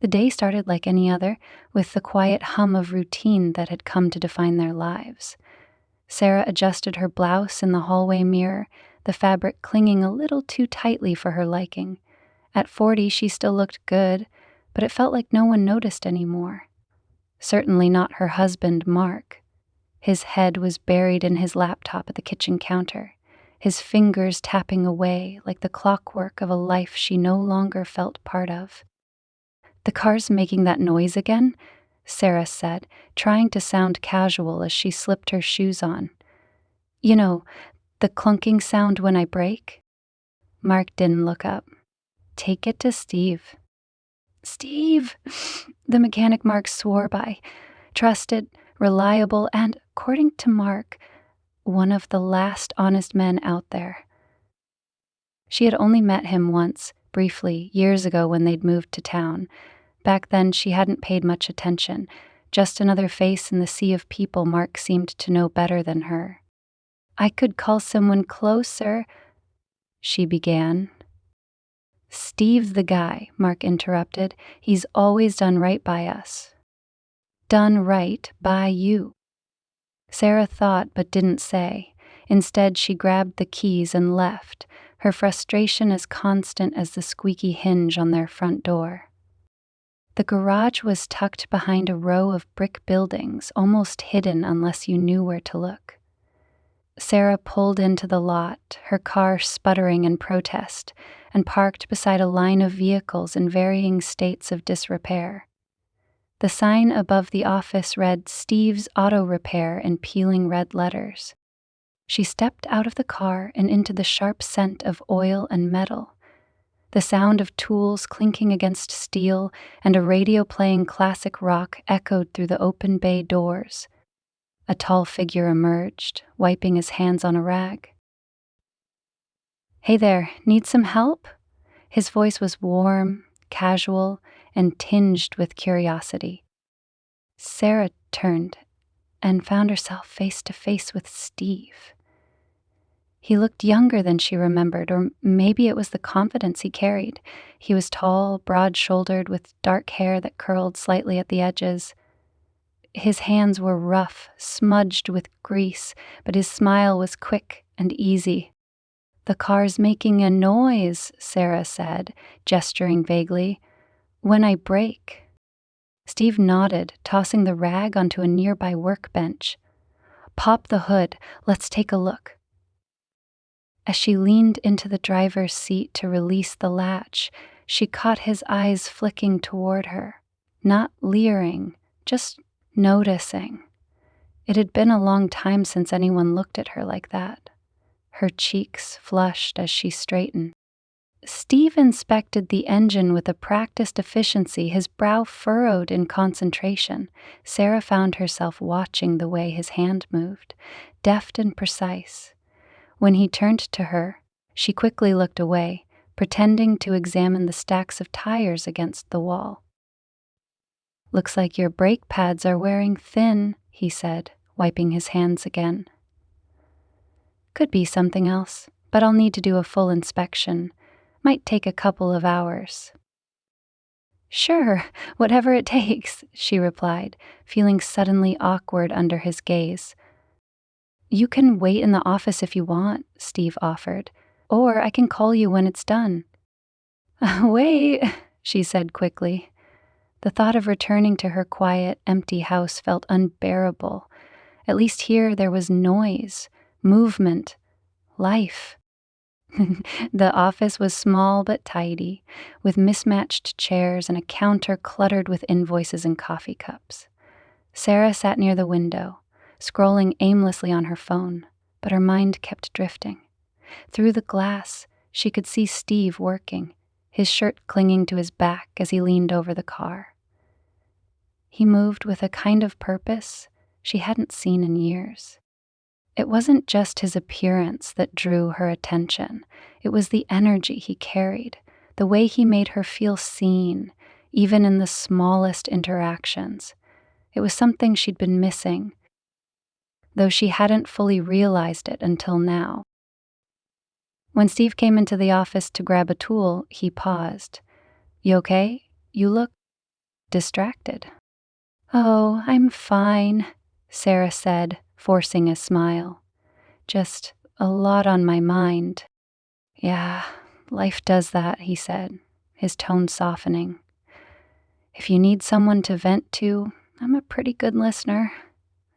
The day started like any other, with the quiet hum of routine that had come to define their lives. Sarah adjusted her blouse in the hallway mirror, the fabric clinging a little too tightly for her liking. At 40, she still looked good, but it felt like no one noticed anymore. Certainly not her husband, Mark. His head was buried in his laptop at the kitchen counter, his fingers tapping away like the clockwork of a life she no longer felt part of. "The car's making that noise again?" Sarah said, trying to sound casual as she slipped her shoes on. "You know, the clunking sound when I brake?" Mark didn't look up. "Take it to Steve." Steve! The mechanic Mark swore by. Trusted, reliable, and, according to Mark, one of the last honest men out there. She had only met him once, briefly, years ago when they'd moved to town. Back then, she hadn't paid much attention, just another face in the sea of people Mark seemed to know better than her. "I could call someone closer," she began. "Steve's the guy," Mark interrupted. "He's always done right by us." "Done right by you." Sarah thought but didn't say. Instead, she grabbed the keys and left, her frustration as constant as the squeaky hinge on their front door. The garage was tucked behind a row of brick buildings, almost hidden unless you knew where to look. Sarah pulled into the lot, her car sputtering in protest, and parked beside a line of vehicles in varying states of disrepair. The sign above the office read "Steve's Auto Repair" in peeling red letters. She stepped out of the car and into the sharp scent of oil and metal. The sound of tools clinking against steel and a radio playing classic rock echoed through the open bay doors. A tall figure emerged, wiping his hands on a rag. "Hey there, need some help?" His voice was warm, casual, and tinged with curiosity. Sarah turned and found herself face to face with Steve. He looked younger than she remembered, or maybe it was the confidence he carried. He was tall, broad-shouldered, with dark hair that curled slightly at the edges. His hands were rough, smudged with grease, but his smile was quick and easy. "The car's making a noise," Sarah said, gesturing vaguely. "When I brake." Steve nodded, tossing the rag onto a nearby workbench. "Pop the hood. Let's take a look." As she leaned into the driver's seat to release the latch, she caught his eyes flicking toward her, not leering, just noticing. It had been a long time since anyone looked at her like that. Her cheeks flushed as she straightened. Steve inspected the engine with a practiced efficiency, his brow furrowed in concentration. Sarah found herself watching the way his hand moved, deft and precise. When he turned to her, she quickly looked away, pretending to examine the stacks of tires against the wall. "Looks like your brake pads are wearing thin," he said, wiping his hands again. "Could be something else, but I'll need to do a full inspection. Might take a couple of hours." "Sure, whatever it takes," she replied, feeling suddenly awkward under his gaze. "You can wait in the office if you want," Steve offered, "or I can call you when it's done." "Wait," she said quickly. The thought of returning to her quiet, empty house felt unbearable. At least here there was noise, movement, life. The office was small but tidy, with mismatched chairs and a counter cluttered with invoices and coffee cups. Sarah sat near the window, scrolling aimlessly on her phone, but her mind kept drifting. Through the glass, she could see Steve working, his shirt clinging to his back as he leaned over the car. He moved with a kind of purpose she hadn't seen in years. It wasn't just his appearance that drew her attention. It was the energy he carried, the way he made her feel seen, even in the smallest interactions. It was something she'd been missing, though she hadn't fully realized it until now. When Steve came into the office to grab a tool, he paused. "You okay? You look distracted. "Oh, I'm fine," Sarah said, forcing a smile. "Just a lot on my mind." "Yeah, life does that," he said, his tone softening. "If you need someone to vent to, I'm a pretty good listener.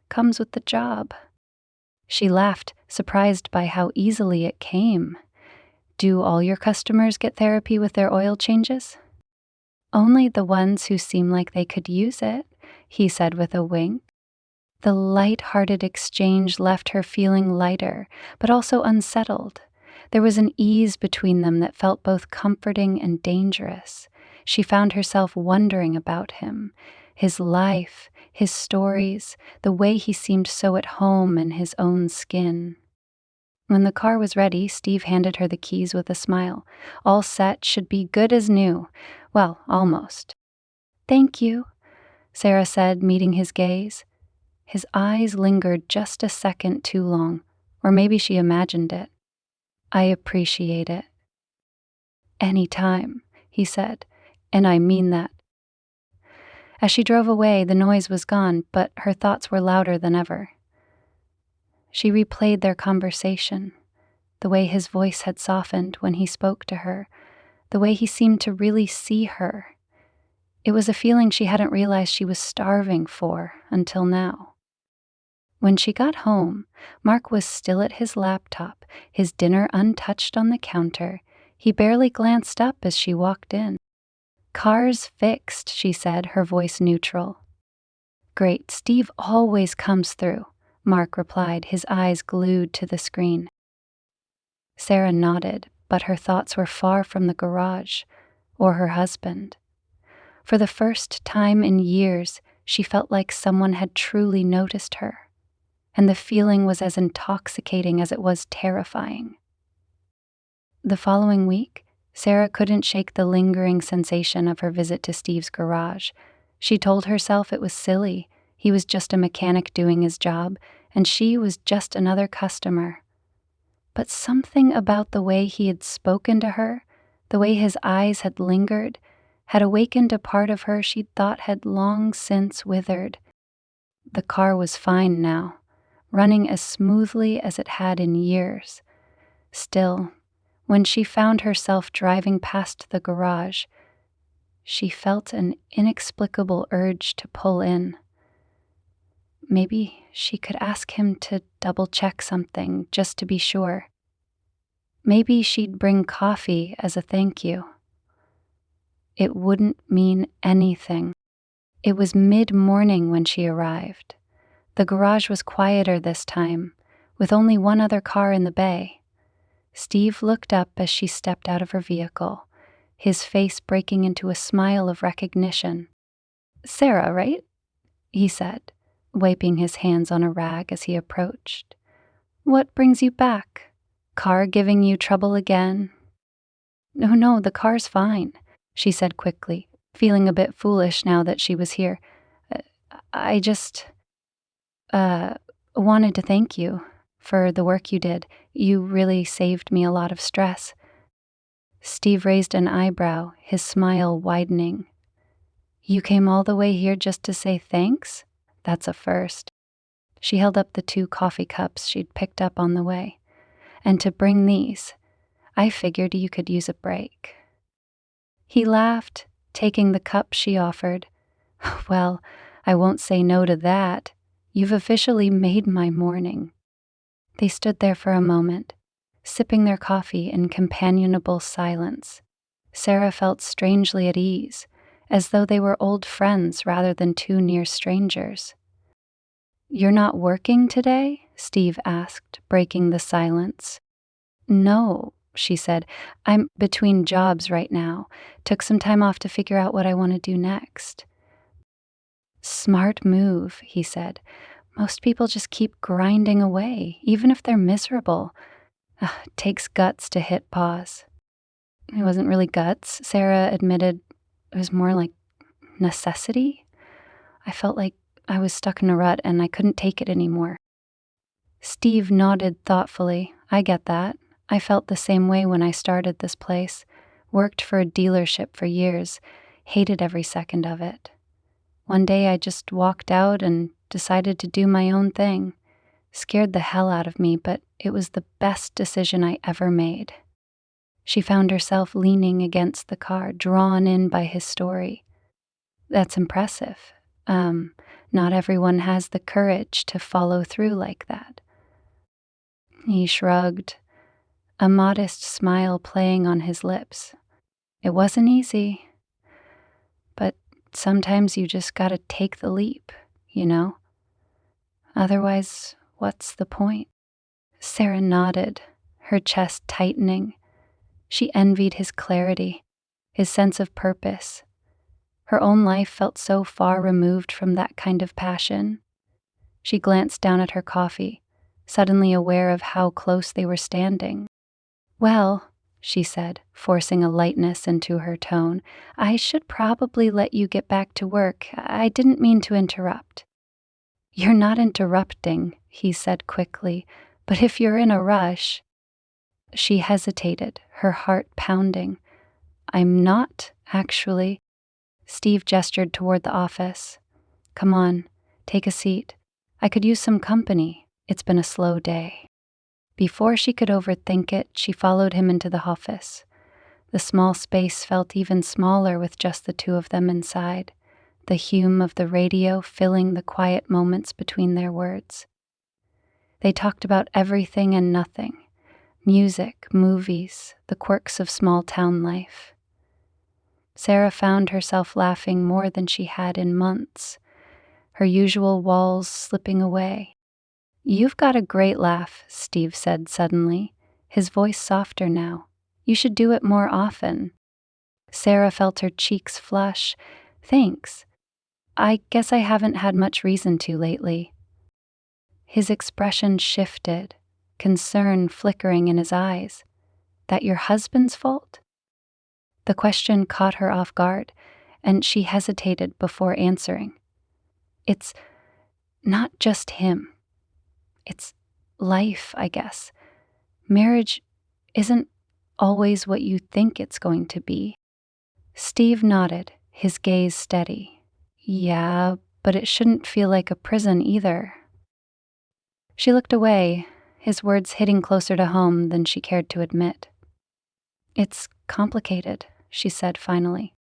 Comes with the job." She laughed, surprised by how easily it came. "Do all your customers get therapy with their oil changes?" "Only the ones who seem like they could use it," he said with a wink. The light-hearted exchange left her feeling lighter, but also unsettled. There was an ease between them that felt both comforting and dangerous. She found herself wondering about him, his life, his stories, the way he seemed so at home in his own skin. When the car was ready, Steve handed her the keys with a smile. "All set, should be good as new. Well, almost." "Thank you," Sarah said, meeting his gaze. His eyes lingered just a second too long, or maybe she imagined it. "I appreciate it." "Any time," he said, "and I mean that." As she drove away, the noise was gone, but her thoughts were louder than ever. She replayed their conversation, the way his voice had softened when he spoke to her, the way he seemed to really see her. It was a feeling she hadn't realized she was starving for until now. When she got home, Mark was still at his laptop, his dinner untouched on the counter. He barely glanced up as she walked in. "Car's fixed," she said, her voice neutral. "Great, Steve always comes through," Mark replied, his eyes glued to the screen. Sarah nodded, but her thoughts were far from the garage or her husband. For the first time in years, she felt like someone had truly noticed her, and the feeling was as intoxicating as it was terrifying. The following week, Sarah couldn't shake the lingering sensation of her visit to Steve's garage. She told herself it was silly. He was just a mechanic doing his job, and she was just another customer. But something about the way he had spoken to her, the way his eyes had lingered, had awakened a part of her she'd thought had long since withered. The car was fine now, running as smoothly as it had in years. Still, when she found herself driving past the garage, she felt an inexplicable urge to pull in. Maybe she could ask him to double-check something just to be sure. Maybe she'd bring coffee as a thank you. It wouldn't mean anything. It was mid-morning when she arrived. The garage was quieter this time, with only one other car in the bay. Steve looked up as she stepped out of her vehicle, his face breaking into a smile of recognition. "Sarah, right?" he said, wiping his hands on a rag as he approached. "What brings you back? Car giving you trouble again?" No, the car's fine," she said quickly, feeling a bit foolish now that she was here. "Uh, I just, wanted to thank you for the work you did. You really saved me a lot of stress." Steve raised an eyebrow, his smile widening. "You came all the way here just to say thanks? That's a first." She held up the 2 coffee cups she'd picked up on the way. "And to bring these, I figured you could use a break." He laughed, taking the cup she offered. "Well, I won't say no to that. You've officially made my morning." They stood there for a moment, sipping their coffee in companionable silence. Sarah felt strangely at ease, as though they were old friends rather than 2 near strangers. "You're not working today?" Steve asked, breaking the silence. "No," she said. "I'm between jobs right now. Took some time off to figure out what I want to do next." "Smart move," he said. "Most people just keep grinding away, even if they're miserable. It takes guts to hit pause." "It wasn't really guts," Sarah admitted. "It was more like necessity. I felt like I was stuck in a rut and I couldn't take it anymore." Steve nodded thoughtfully. "I get that. I felt the same way when I started this place. Worked for a dealership for years. Hated every second of it." One day I just walked out and decided to do my own thing. Scared the hell out of me, but it was the best decision I ever made." She found herself leaning against the car, drawn in by his story. "That's impressive. Not everyone has the courage to follow through like that." He shrugged, a modest smile playing on his lips. "It wasn't easy, but sometimes you just gotta take the leap, you know? Otherwise, what's the point?" Sarah nodded, her chest tightening. She envied his clarity, his sense of purpose. Her own life felt so far removed from that kind of passion. She glanced down at her coffee, suddenly aware of how close they were standing. "Well," she said, forcing a lightness into her tone, "I should probably let you get back to work. I didn't mean to interrupt." "You're not interrupting," he said quickly, "but if you're in a rush—" She hesitated, her heart pounding. "I'm not, actually." Steve gestured toward the office. "Come on, take a seat. I could use some company. It's been a slow day." Before she could overthink it, she followed him into the office. The small space felt even smaller with just the two of them inside, the hum of the radio filling the quiet moments between their words. They talked about everything and nothing: music, movies, the quirks of small-town life. Sarah found herself laughing more than she had in months, her usual walls slipping away. "You've got a great laugh," Steve said suddenly, his voice softer now. "You should do it more often." Sarah felt her cheeks flush. "Thanks. I guess I haven't had much reason to lately." His expression shifted, concern flickering in his eyes. "That your husband's fault?" The question caught her off guard, and she hesitated before answering. "It's not just him. It's life, I guess. Marriage isn't always what you think it's going to be." Steve nodded, his gaze steady. "Yeah, but it shouldn't feel like a prison either." She looked away, his words hitting closer to home than she cared to admit. "It's complicated," she said finally.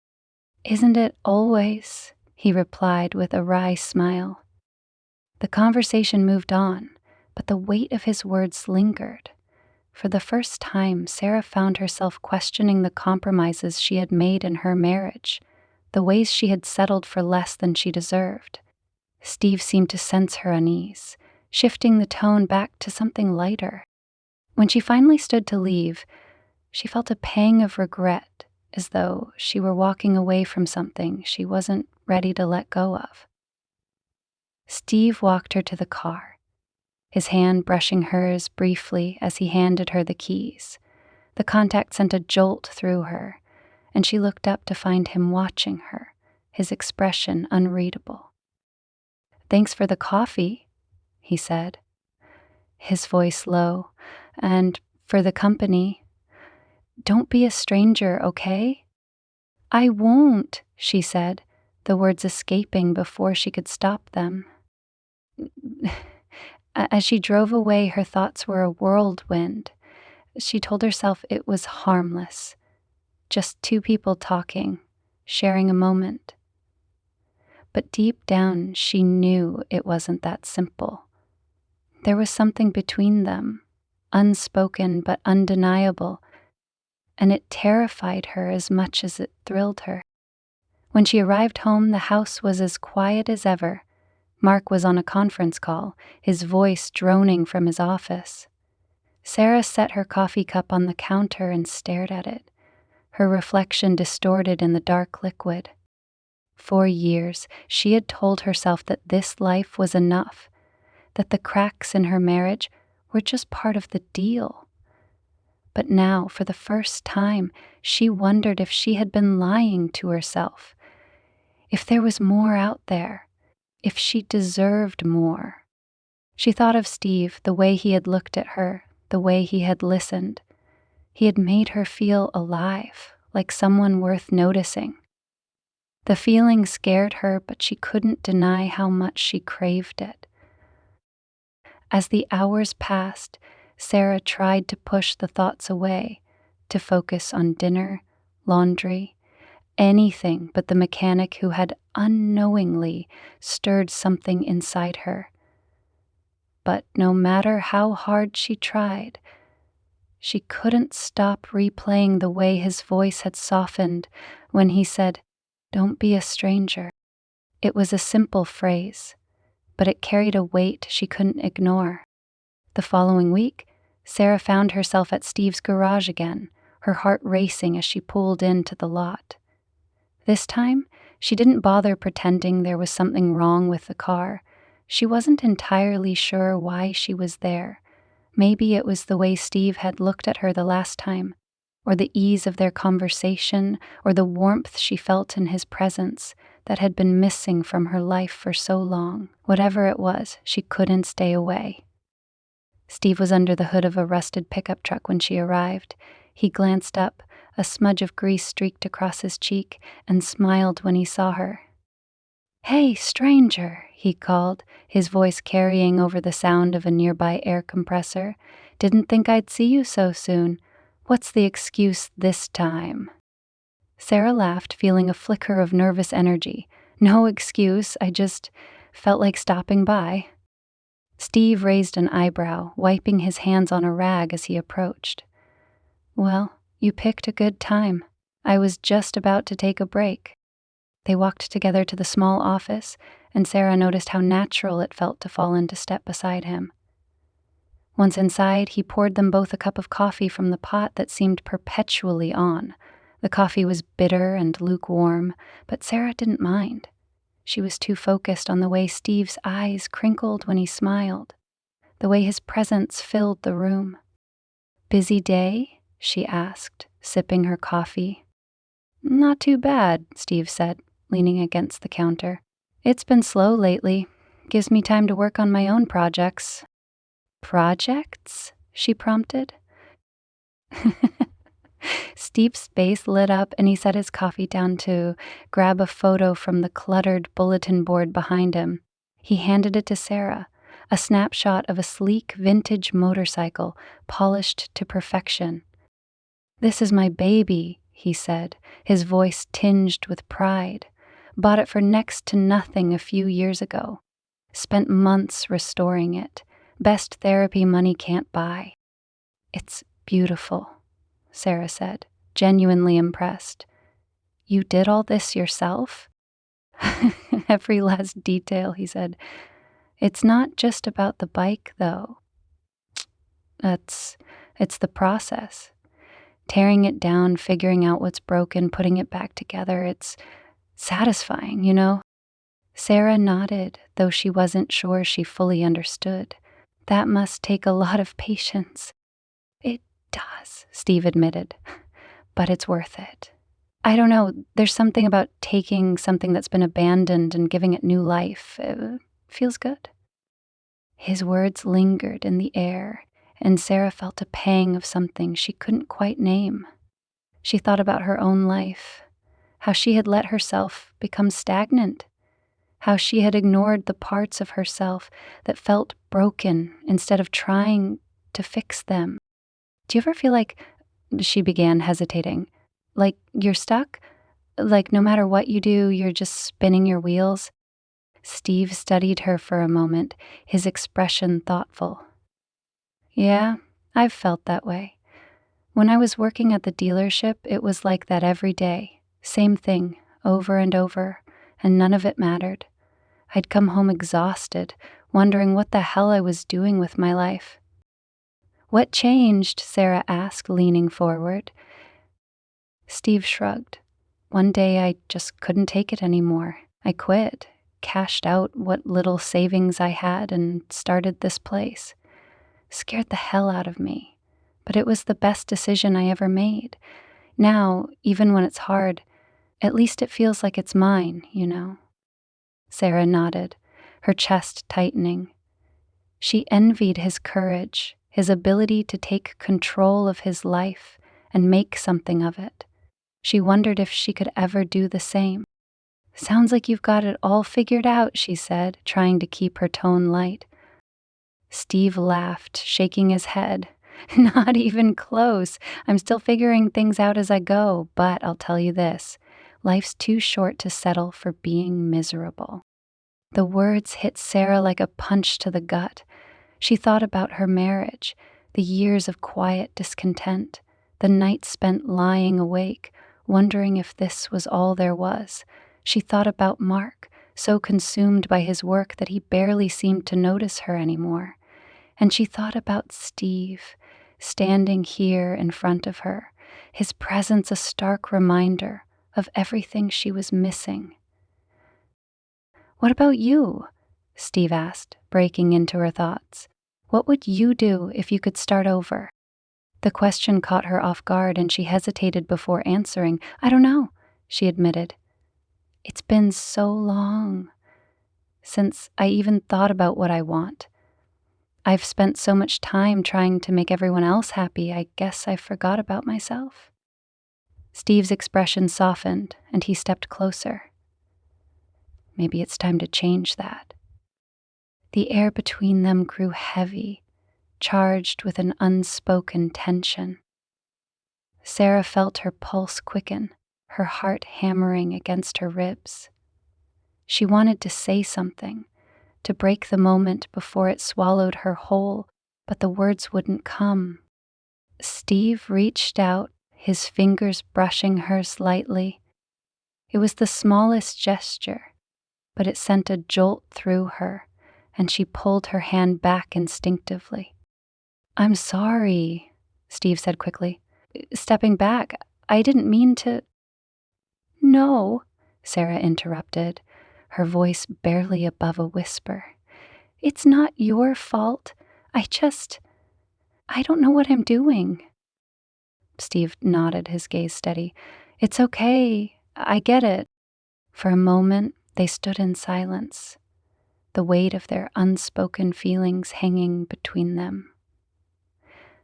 "Isn't it always?" he replied with a wry smile. The conversation moved on, but the weight of his words lingered. For the first time, Sarah found herself questioning the compromises she had made in her marriage, the ways she had settled for less than she deserved. Steve seemed to sense her unease, shifting the tone back to something lighter. When she finally stood to leave, she felt a pang of regret, as though she were walking away from something she wasn't ready to let go of. Steve walked her to the car, his hand brushing hers briefly as he handed her the keys. The contact sent a jolt through her, and she looked up to find him watching her, his expression unreadable. "Thanks for the coffee," he said, his voice low, "and for the company. Don't be a stranger, okay?" "I won't," she said, the words escaping before she could stop them. As she drove away, her thoughts were a whirlwind. She told herself it was harmless, just two people talking, sharing a moment. But deep down, she knew it wasn't that simple. There was something between them, unspoken but undeniable, and it terrified her as much as it thrilled her. When she arrived home, the house was as quiet as ever. Mark was on a conference call, his voice droning from his office. Sarah set her coffee cup on the counter and stared at it, her reflection distorted in the dark liquid. For years, she had told herself that this life was enough, that the cracks in her marriage were just part of the deal. But now, for the first time, she wondered if she had been lying to herself, if there was more out there, if she deserved more. She thought of Steve, the way he had looked at her, the way he had listened. He had made her feel alive, like someone worth noticing. The feeling scared her, but she couldn't deny how much she craved it. As the hours passed, Sarah tried to push the thoughts away, to focus on dinner, laundry, anything but the mechanic who had unknowingly stirred something inside her. But no matter how hard she tried, she couldn't stop replaying the way his voice had softened when he said, "Don't be a stranger." It was a simple phrase, but it carried a weight she couldn't ignore. The following week, Sarah found herself at Steve's garage again, her heart racing as she pulled into the lot. This time, she didn't bother pretending there was something wrong with the car. She wasn't entirely sure why she was there. Maybe it was the way Steve had looked at her the last time, or the ease of their conversation, or the warmth she felt in his presence that had been missing from her life for so long. Whatever it was, she couldn't stay away. Steve was under the hood of a rusted pickup truck when she arrived. He glanced up, a smudge of grease streaked across his cheek, and smiled when he saw her. "Hey, stranger," he called, his voice carrying over the sound of a nearby air compressor. "Didn't think I'd see you so soon. What's the excuse this time?" Sarah laughed, feeling a flicker of nervous energy. "No excuse, I just felt like stopping by." Steve raised an eyebrow, wiping his hands on a rag as he approached. "Well, you picked a good time. I was just about to take a break." They walked together to the small office, and Sarah noticed how natural it felt to fall into step beside him. Once inside, he poured them both a cup of coffee from the pot that seemed perpetually on. The coffee was bitter and lukewarm, but Sarah didn't mind. She was too focused on the way Steve's eyes crinkled when he smiled, the way his presence filled the room. "Busy day?" she asked, sipping her coffee. "Not too bad," Steve said, leaning against the counter. "It's been slow lately. Gives me time to work on my own projects." "Projects?" she prompted. Steve's face lit up and he set his coffee down to grab a photo from the cluttered bulletin board behind him. He handed it to Sarah, a snapshot of a sleek vintage motorcycle, polished to perfection. "This is my baby," he said, his voice tinged with pride. "Bought it for next to nothing a few years ago. Spent months restoring it. Best therapy money can't buy." "It's beautiful," Sarah said, genuinely impressed. "You did all this yourself?" "Every last detail," he said. "It's not just about the bike, though. It's the process. Tearing it down, figuring out what's broken, putting it back together. It's satisfying, you know?" Sarah nodded, though she wasn't sure she fully understood. "That must take a lot of patience." "It does," Steve admitted, "but it's worth it. I don't know, there's something about taking something that's been abandoned and giving it new life. It feels good." His words lingered in the air, and Sarah felt a pang of something she couldn't quite name. She thought about her own life, how she had let herself become stagnant, how she had ignored the parts of herself that felt broken instead of trying to fix them. "Do you ever feel like," she began, hesitating, "like you're stuck? Like no matter what you do, you're just spinning your wheels?" Steve studied her for a moment, his expression thoughtful. "Yeah, I've felt that way. When I was working at the dealership, it was like that every day. Same thing, over and over, and none of it mattered. I'd come home exhausted, wondering what the hell I was doing with my life." "What changed?" Sarah asked, leaning forward. Steve shrugged. "One day I just couldn't take it anymore. I quit, cashed out what little savings I had, and started this place. Scared the hell out of me, but it was the best decision I ever made. Now, even when it's hard, at least it feels like it's mine, you know?" Sarah nodded, her chest tightening. She envied his courage, his ability to take control of his life and make something of it. She wondered if she could ever do the same. Sounds like you've got it all figured out, she said, trying to keep her tone light. Steve laughed, shaking his head. Not even close. I'm still figuring things out as I go, but I'll tell you this. Life's too short to settle for being miserable. The words hit Sarah like a punch to the gut. She thought about her marriage, the years of quiet discontent, the nights spent lying awake, wondering if this was all there was. She thought about Mark, so consumed by his work that he barely seemed to notice her anymore. And she thought about Steve, standing here in front of her, his presence a stark reminder of everything she was missing. "What about you?" Steve asked, breaking into her thoughts. "What would you do if you could start over?" The question caught her off guard and she hesitated before answering. "I don't know," she admitted. "It's been so long since I even thought about what I want. I've spent so much time trying to make everyone else happy, I guess I forgot about myself." Steve's expression softened and he stepped closer. "Maybe it's time to change that." The air between them grew heavy, charged with an unspoken tension. Sarah felt her pulse quicken, her heart hammering against her ribs. She wanted to say something, to break the moment before it swallowed her whole, but the words wouldn't come. Steve reached out, his fingers brushing hers lightly. It was the smallest gesture, but it sent a jolt through her, and she pulled her hand back instinctively. "I'm sorry," Steve said quickly. Stepping back, "I didn't mean to—" "No," Sarah interrupted, her voice barely above a whisper. "It's not your fault. I don't know what I'm doing." Steve nodded, his gaze steady. "It's okay. I get it." For a moment, they stood in silence, the weight of their unspoken feelings hanging between them.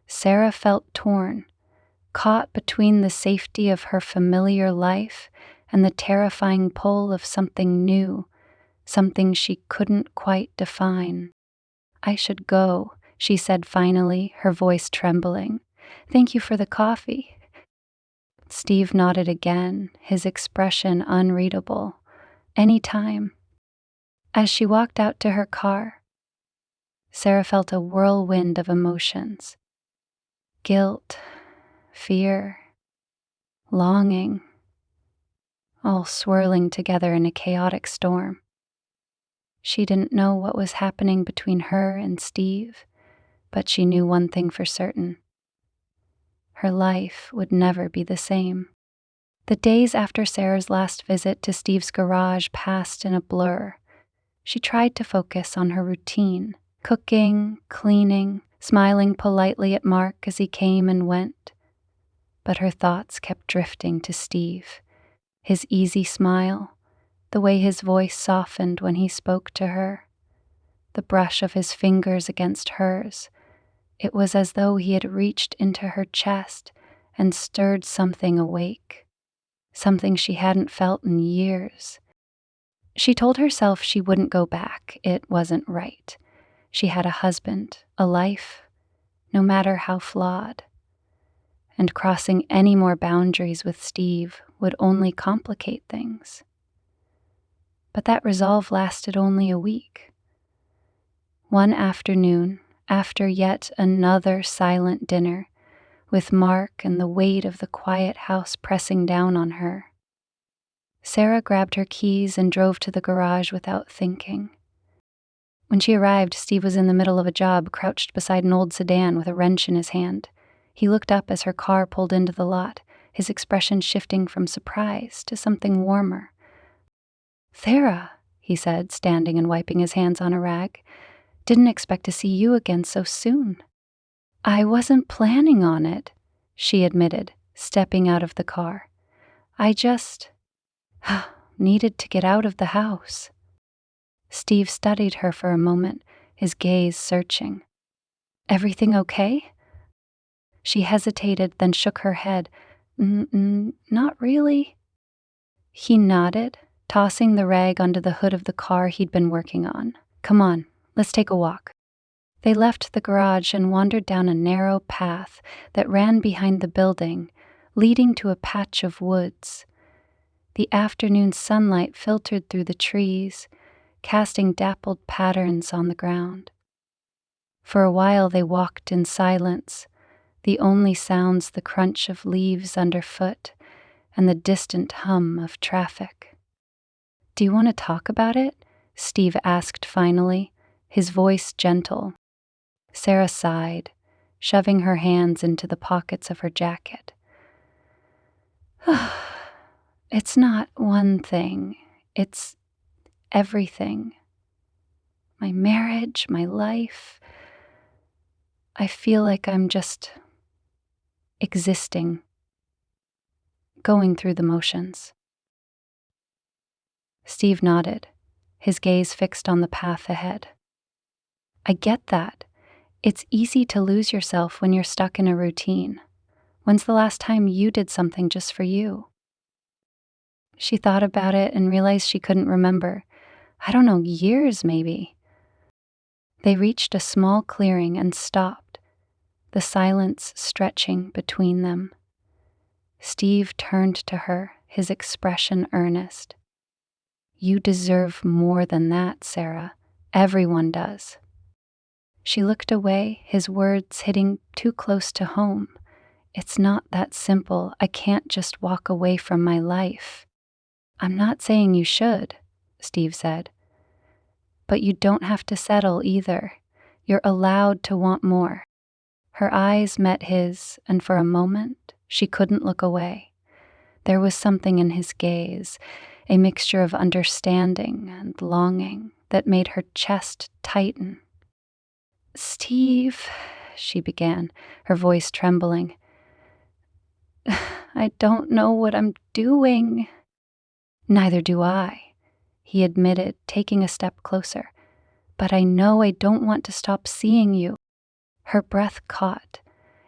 Sarah felt torn, caught between the safety of her familiar life and the terrifying pull of something new, something she couldn't quite define. "I should go," she said finally, her voice trembling. "Thank you for the coffee." Steve nodded again, his expression unreadable. "Any time." As she walked out to her car, Sarah felt a whirlwind of emotions. Guilt, fear, longing, all swirling together in a chaotic storm. She didn't know what was happening between her and Steve, but she knew one thing for certain. Her life would never be the same. The days after Sarah's last visit to Steve's garage passed in a blur. She tried to focus on her routine, cooking, cleaning, smiling politely at Mark as he came and went. But her thoughts kept drifting to Steve, his easy smile, the way his voice softened when he spoke to her, the brush of his fingers against hers. It was as though he had reached into her chest and stirred something awake, something she hadn't felt in years. She told herself she wouldn't go back. It wasn't right. She had a husband, a life, no matter how flawed. And crossing any more boundaries with Steve would only complicate things. But that resolve lasted only a week. One afternoon, after yet another silent dinner, with Mark and the weight of the quiet house pressing down on her, Sarah grabbed her keys and drove to the garage without thinking. When she arrived, Steve was in the middle of a job, crouched beside an old sedan with a wrench in his hand. He looked up as her car pulled into the lot, his expression shifting from surprise to something warmer. "Thera," he said, standing and wiping his hands on a rag. "Didn't expect to see you again so soon." "I wasn't planning on it," she admitted, stepping out of the car. "I just needed to get out of the house." Steve studied her for a moment, his gaze searching. "Everything okay?" She hesitated, then shook her head. Not really." He nodded, tossing the rag onto the hood of the car he'd been working on. "Come on, let's take a walk." They left the garage and wandered down a narrow path that ran behind the building, leading to a patch of woods. The afternoon sunlight filtered through the trees, casting dappled patterns on the ground. For a while they walked in silence, the only sounds the crunch of leaves underfoot and the distant hum of traffic. "Do you want to talk about it?" Steve asked finally, his voice gentle. Sarah sighed, shoving her hands into the pockets of her jacket. "It's not one thing, it's everything. My marriage, my life. I feel like I'm just existing, going through the motions." Steve nodded, his gaze fixed on the path ahead. "I get that. It's easy to lose yourself when you're stuck in a routine. When's the last time you did something just for you?" She thought about it and realized she couldn't remember. I don't know, years maybe. They reached a small clearing and stopped, the silence stretching between them. Steve turned to her, his expression earnest. "You deserve more than that, Sarah. Everyone does." She looked away, his words hitting too close to home. "It's not that simple. I can't just walk away from my life." "I'm not saying you should," Steve said. "But you don't have to settle either. You're allowed to want more." Her eyes met his, and for a moment, she couldn't look away. There was something in his gaze, a mixture of understanding and longing that made her chest tighten. "Steve," she began, her voice trembling, "I don't know what I'm doing." "Neither do I," he admitted, taking a step closer. "But I know I don't want to stop seeing you." Her breath caught,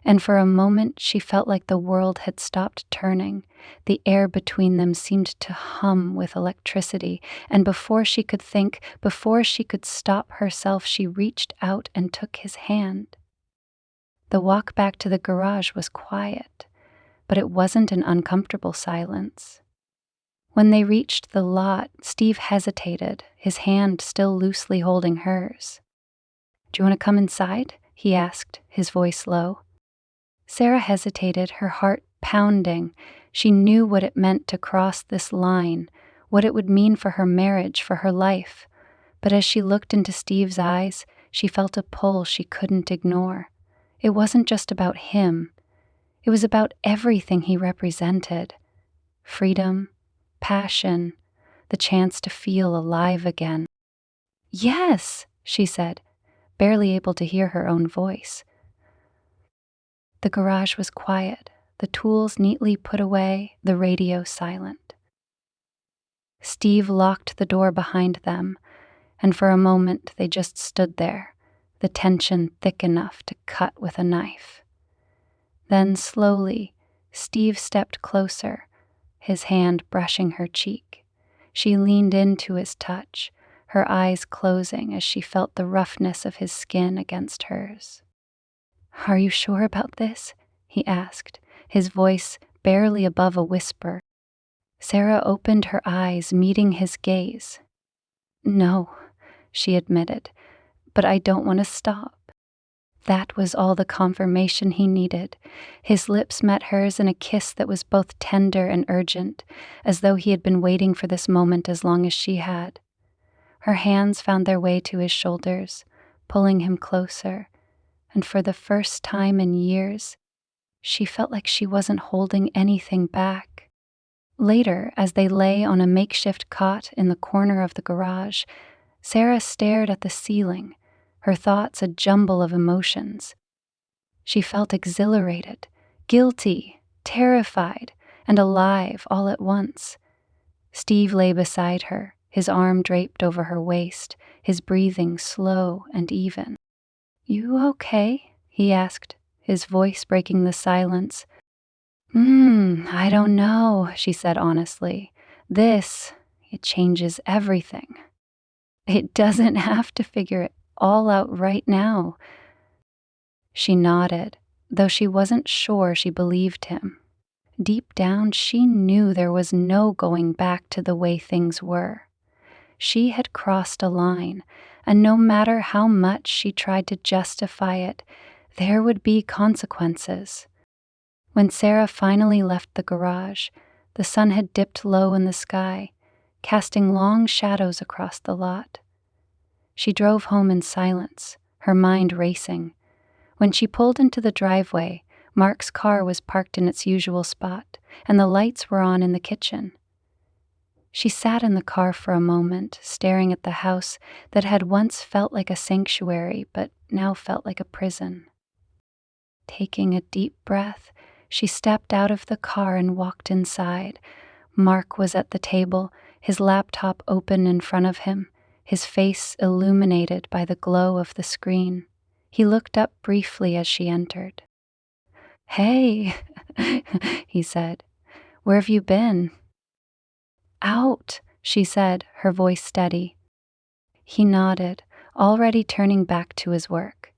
and for a moment she felt like the world had stopped turning. The air between them seemed to hum with electricity, and before she could think, before she could stop herself, she reached out and took his hand. The walk back to the garage was quiet, but it wasn't an uncomfortable silence. When they reached the lot, Steve hesitated, his hand still loosely holding hers. "Do you want to come inside?" he asked, his voice low. Sarah hesitated, her heart pounding. She knew what it meant to cross this line, what it would mean for her marriage, for her life. But as she looked into Steve's eyes, she felt a pull she couldn't ignore. It wasn't just about him. It was about everything he represented. Freedom, passion, the chance to feel alive again. "Yes," she said, barely able to hear her own voice. The garage was quiet, the tools neatly put away, the radio silent. Steve locked the door behind them, and for a moment they just stood there, the tension thick enough to cut with a knife. Then slowly, Steve stepped closer, his hand brushing her cheek. She leaned into his touch, her eyes closing as she felt the roughness of his skin against hers. "Are you sure about this?" he asked, his voice barely above a whisper. Sarah opened her eyes, meeting his gaze. "No," she admitted, "but I don't want to stop." That was all the confirmation he needed. His lips met hers in a kiss that was both tender and urgent, as though he had been waiting for this moment as long as she had. Her hands found their way to his shoulders, pulling him closer, and for the first time in years, she felt like she wasn't holding anything back. Later, as they lay on a makeshift cot in the corner of the garage, Sarah stared at the ceiling, her thoughts a jumble of emotions. She felt exhilarated, guilty, terrified, and alive all at once. Steve lay beside her, his arm draped over her waist, his breathing slow and even. "You okay?" he asked, his voice breaking the silence. I don't know," she said honestly. "This, It changes everything. It doesn't have to figure it all out right now. She nodded, though she wasn't sure she believed him. Deep down, she knew there was no going back to the way things were. She had crossed a line, and no matter how much she tried to justify it, there would be consequences. When Sarah finally left the garage, the sun had dipped low in the sky, casting long shadows across the lot. She drove home in silence, her mind racing. When she pulled into the driveway, Mark's car was parked in its usual spot, and the lights were on in the kitchen. She sat in the car for a moment, staring at the house that had once felt like a sanctuary but now felt like a prison. Taking a deep breath, she stepped out of the car and walked inside. Mark was at the table, his laptop open in front of him, his face illuminated by the glow of the screen. He looked up briefly as she entered. "Hey," he said. "Where have you been?" "Out," she said, her voice steady. He nodded, already turning back to his work.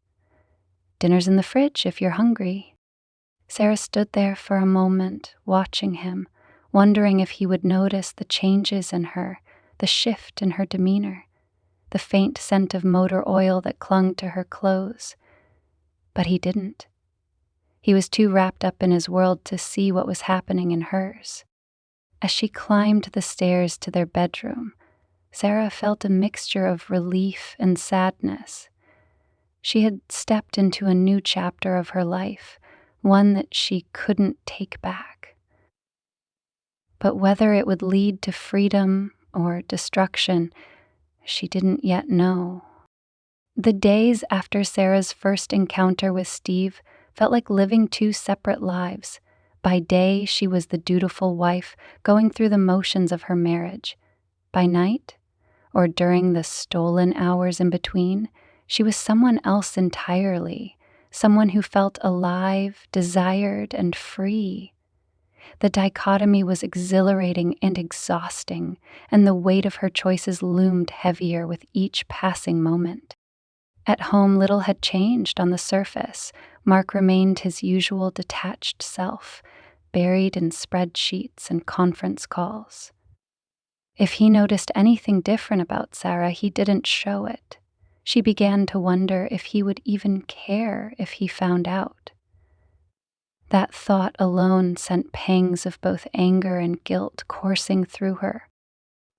"Dinner's in the fridge if you're hungry." Sarah stood there for a moment, watching him, wondering if he would notice the changes in her, the shift in her demeanor, the faint scent of motor oil that clung to her clothes. But he didn't. He was too wrapped up in his world to see what was happening in hers. As she climbed the stairs to their bedroom, Sarah felt a mixture of relief and sadness. She had stepped into a new chapter of her life, one that she couldn't take back. But whether it would lead to freedom or destruction, she didn't yet know. The days after Sarah's first encounter with Steve felt like living two separate lives. By day, she was the dutiful wife going through the motions of her marriage. By night, or during the stolen hours in between, she was someone else entirely, someone who felt alive, desired, and free. The dichotomy was exhilarating and exhausting, and the weight of her choices loomed heavier with each passing moment. At home, little had changed on the surface. Mark remained his usual detached self, buried in spreadsheets and conference calls. If he noticed anything different about Sarah, he didn't show it. She began to wonder if he would even care if he found out. That thought alone sent pangs of both anger and guilt coursing through her.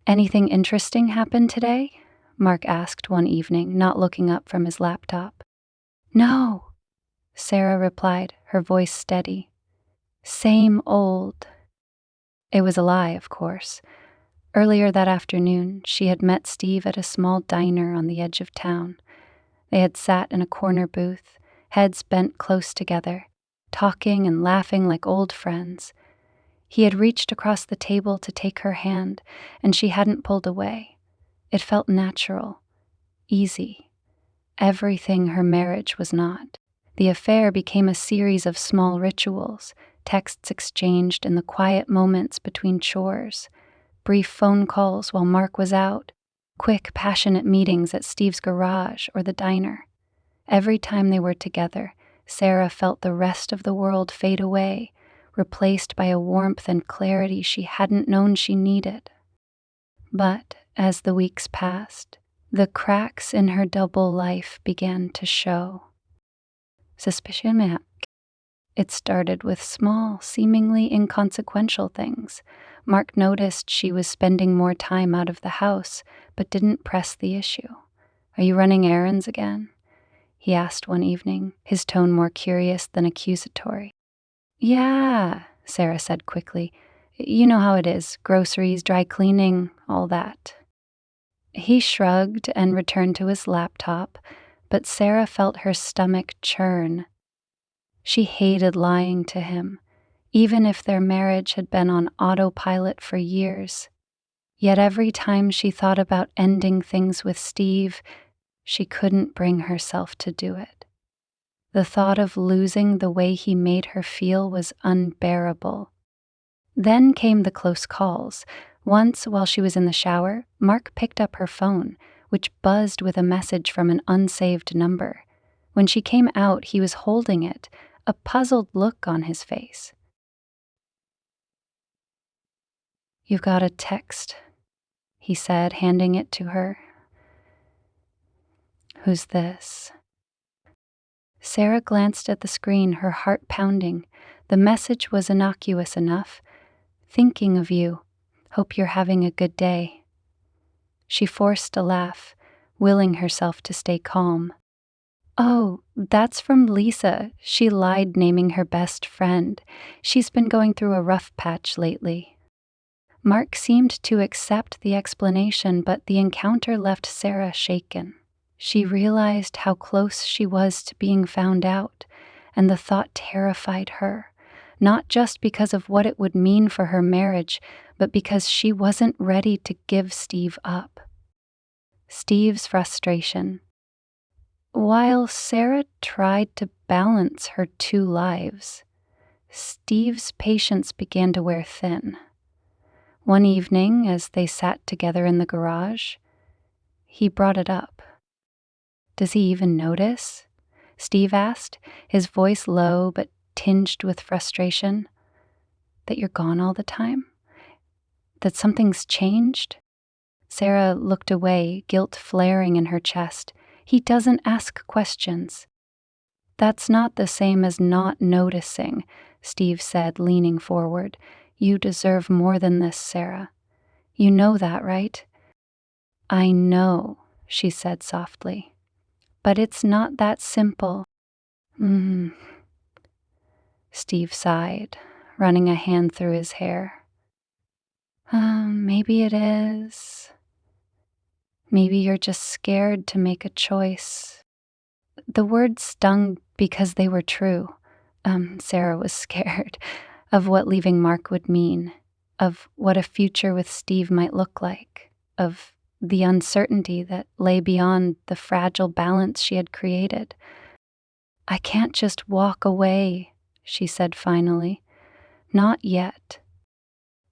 "Anything interesting happened today?" Mark asked one evening, not looking up from his laptop. "No," Sarah replied, her voice steady. "Same old." It was a lie, of course. Earlier that afternoon, she had met Steve at a small diner on the edge of town. They had sat in a corner booth, heads bent close together, talking and laughing like old friends. He had reached across the table to take her hand, and she hadn't pulled away. It felt natural, easy, everything her marriage was not. The affair became a series of small rituals, texts exchanged in the quiet moments between chores, brief phone calls while Mark was out, quick, passionate meetings at Steve's garage or the diner. Every time they were together, Sarah felt the rest of the world fade away, replaced by a warmth and clarity she hadn't known she needed. But as the weeks passed, the cracks in her double life began to show. Suspicion map. It started with small, seemingly inconsequential things. Mark noticed she was spending more time out of the house, but didn't press the issue. "Are you running errands again?" he asked one evening, his tone more curious than accusatory. "Yeah," Sarah said quickly. "You know how it is, groceries, dry cleaning, all that." He shrugged and returned to his laptop, but Sarah felt her stomach churn. She hated lying to him, even if their marriage had been on autopilot for years. Yet every time she thought about ending things with Steve, she couldn't bring herself to do it. The thought of losing the way he made her feel was unbearable. Then came the close calls, Once, while she was in the shower, Mark picked up her phone, which buzzed with a message from an unsaved number. When she came out, he was holding it, a puzzled look on his face. "You've got a text," he said, handing it to her. "Who's this?" Sarah glanced at the screen, her heart pounding. The message was innocuous enough. "Thinking of you. Hope you're having a good day." She forced a laugh, willing herself to stay calm. "Oh, that's from Lisa. She lied, naming her best friend. She's been going through a rough patch lately." Mark seemed to accept the explanation, but the encounter left Sarah shaken. She realized how close she was to being found out, and the thought terrified her, not just because of what it would mean for her marriage, but because she wasn't ready to give Steve up. Steve's frustration. While Sarah tried to balance her two lives, Steve's patience began to wear thin. One evening, as they sat together in the garage, he brought it up. "Does he even notice?" Steve asked, his voice low but tinged with frustration. "That you're gone all the time? That something's changed?" Sarah looked away, guilt flaring in her chest. "He doesn't ask questions." "That's not the same as not noticing," Steve said, leaning forward. "You deserve more than this, Sarah. You know that, right?" "I know," she said softly. "But it's not that simple." Steve sighed, running a hand through his hair. Maybe it is. Maybe you're just scared to make a choice." The words stung because they were true. Sarah was scared of what leaving Mark would mean, of what a future with Steve might look like, of the uncertainty that lay beyond the fragile balance she had created. "I can't just walk away," she said finally. "Not yet."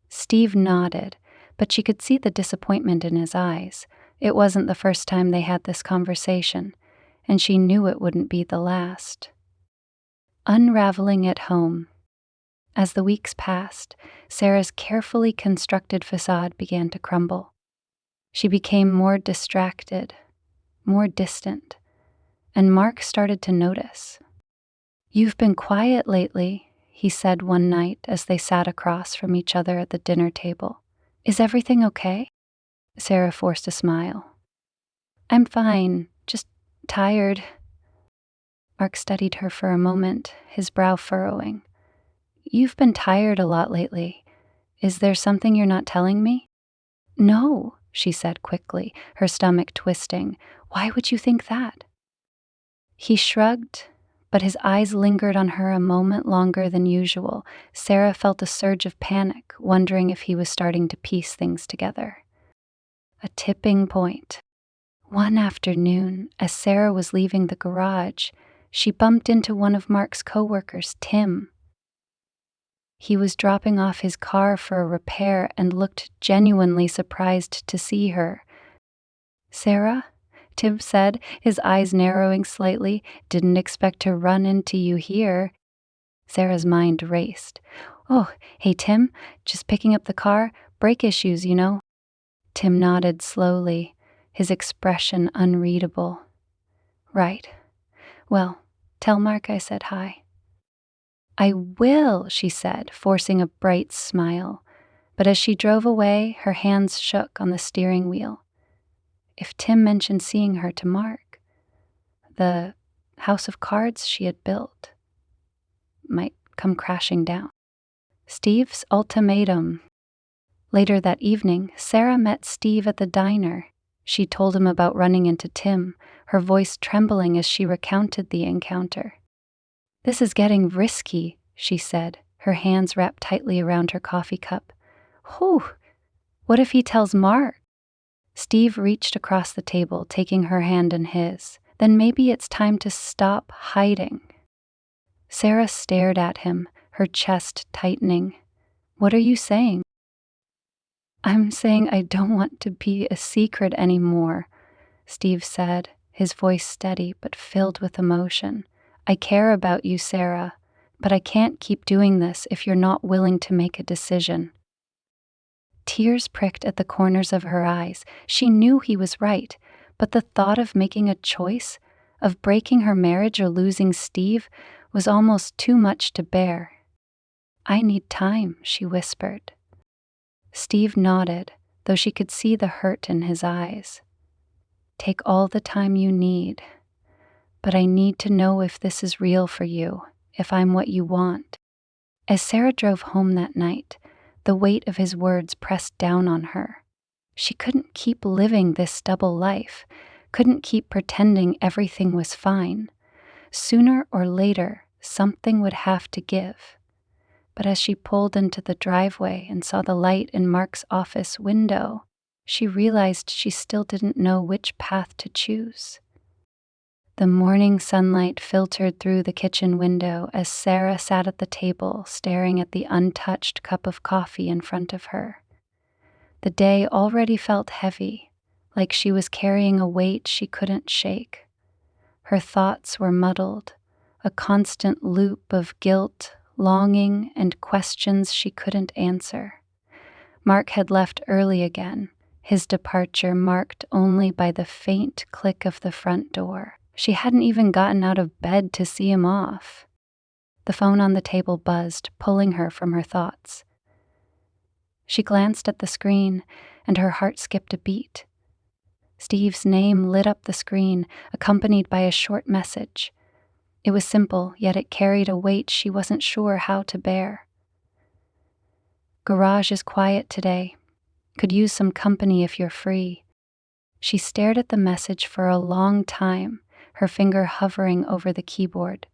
Steve nodded, but she could see the disappointment in his eyes. It wasn't the first time they had this conversation, and she knew it wouldn't be the last. Unraveling at home. As the weeks passed, Sarah's carefully constructed facade began to crumble. She became more distracted, more distant, and Mark started to notice. "You've been quiet lately," he said one night as they sat across from each other at the dinner table. "Is everything okay?" Sarah forced a smile. "I'm fine, just tired." Mark studied her for a moment, his brow furrowing. "You've been tired a lot lately. Is there something you're not telling me?" "No," she said quickly, her stomach twisting. "Why would you think that?" He shrugged, but his eyes lingered on her a moment longer than usual. Sarah felt a surge of panic, wondering if he was starting to piece things together. A tipping point. One afternoon, as Sarah was leaving the garage, she bumped into one of Mark's coworkers, Tim. He was dropping off his car for a repair and looked genuinely surprised to see her. "Sarah?" Tim said, his eyes narrowing slightly. "Didn't expect to run into you here." Sarah's mind raced. "Oh, hey Tim, just picking up the car. Brake issues, you know." Tim nodded slowly, his expression unreadable. "Right. Well, tell Mark I said hi." "I will," she said, forcing a bright smile. But as she drove away, her hands shook on the steering wheel. If Tim mentioned seeing her to Mark, the house of cards she had built might come crashing down. Steve's ultimatum. Later that evening, Sarah met Steve at the diner. She told him about running into Tim, her voice trembling as she recounted the encounter. "This is getting risky," she said, her hands wrapped tightly around her coffee cup. "Whew! What if he tells Mark?" Steve reached across the table, taking her hand in his. "Then maybe it's time to stop hiding." Sarah stared at him, her chest tightening. "What are you saying?" I'm saying I don't want to be a secret anymore, Steve said, his voice steady but filled with emotion. I care about you, Sarah, but I can't keep doing this if you're not willing to make a decision. Tears pricked at the corners of her eyes. She knew he was right, but the thought of making a choice, of breaking her marriage or losing Steve, was almost too much to bear. I need time, she whispered. Steve nodded, though she could see the hurt in his eyes. Take all the time you need, but I need to know if this is real for you, if I'm what you want. As Sarah drove home that night, the weight of his words pressed down on her. She couldn't keep living this double life, couldn't keep pretending everything was fine. Sooner or later, something would have to give. But as she pulled into the driveway and saw the light in Mark's office window, she realized she still didn't know which path to choose. The morning sunlight filtered through the kitchen window as Sarah sat at the table staring at the untouched cup of coffee in front of her. The day already felt heavy, like she was carrying a weight she couldn't shake. Her thoughts were muddled, a constant loop of guilt, longing, and questions she couldn't answer. Mark had left early again, his departure marked only by the faint click of the front door. She hadn't even gotten out of bed to see him off. The phone on the table buzzed, pulling her from her thoughts. She glanced at the screen, and her heart skipped a beat. Steve's name lit up the screen, accompanied by a short message. It was simple, yet it carried a weight she wasn't sure how to bear. Garage is quiet today. Could use some company if you're free. She stared at the message for a long time, her finger hovering over the keyboard.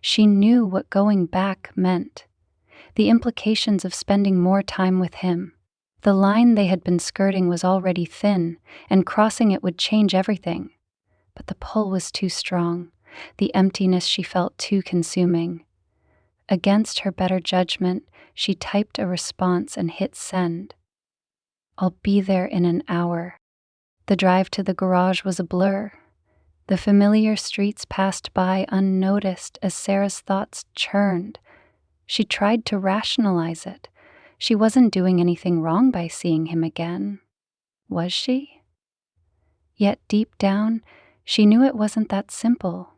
She knew what going back meant. The implications of spending more time with him. The line they had been skirting was already thin, and crossing it would change everything. But the pull was too strong, the emptiness she felt too consuming. Against her better judgment, she typed a response and hit send. I'll be there in an hour. The drive to the garage was a blur. The familiar streets passed by unnoticed as Sarah's thoughts churned. She tried to rationalize it. She wasn't doing anything wrong by seeing him again. Was she? Yet deep down, she knew it wasn't that simple.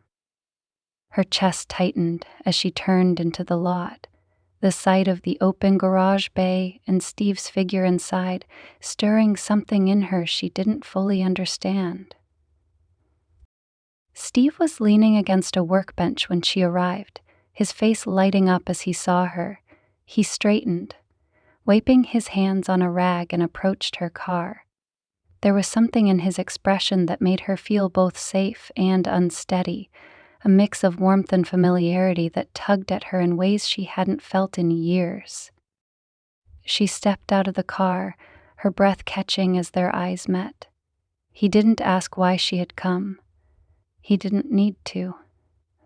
Her chest tightened as she turned into the lot. The sight of the open garage bay and Steve's figure inside, stirring something in her she didn't fully understand. Steve was leaning against a workbench when she arrived, his face lighting up as he saw her. He straightened, wiping his hands on a rag, and approached her car. There was something in his expression that made her feel both safe and unsteady, a mix of warmth and familiarity that tugged at her in ways she hadn't felt in years. She stepped out of the car, her breath catching as their eyes met. He didn't ask why she had come. He didn't need to.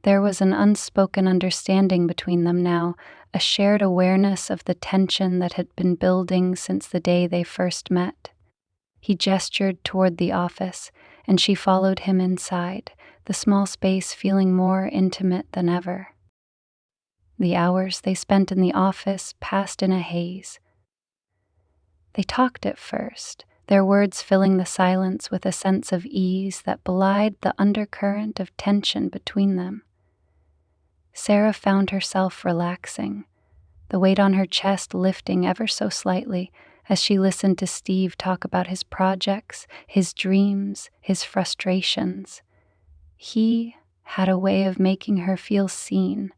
There was an unspoken understanding between them now, a shared awareness of the tension that had been building since the day they first met. He gestured toward the office, and she followed him inside, the small space feeling more intimate than ever. The hours they spent in the office passed in a haze. They talked at first, their words filling the silence with a sense of ease that belied the undercurrent of tension between them. Sarah found herself relaxing, the weight on her chest lifting ever so slightly as she listened to Steve talk about his projects, his dreams, his frustrations. He had a way of making her feel seen,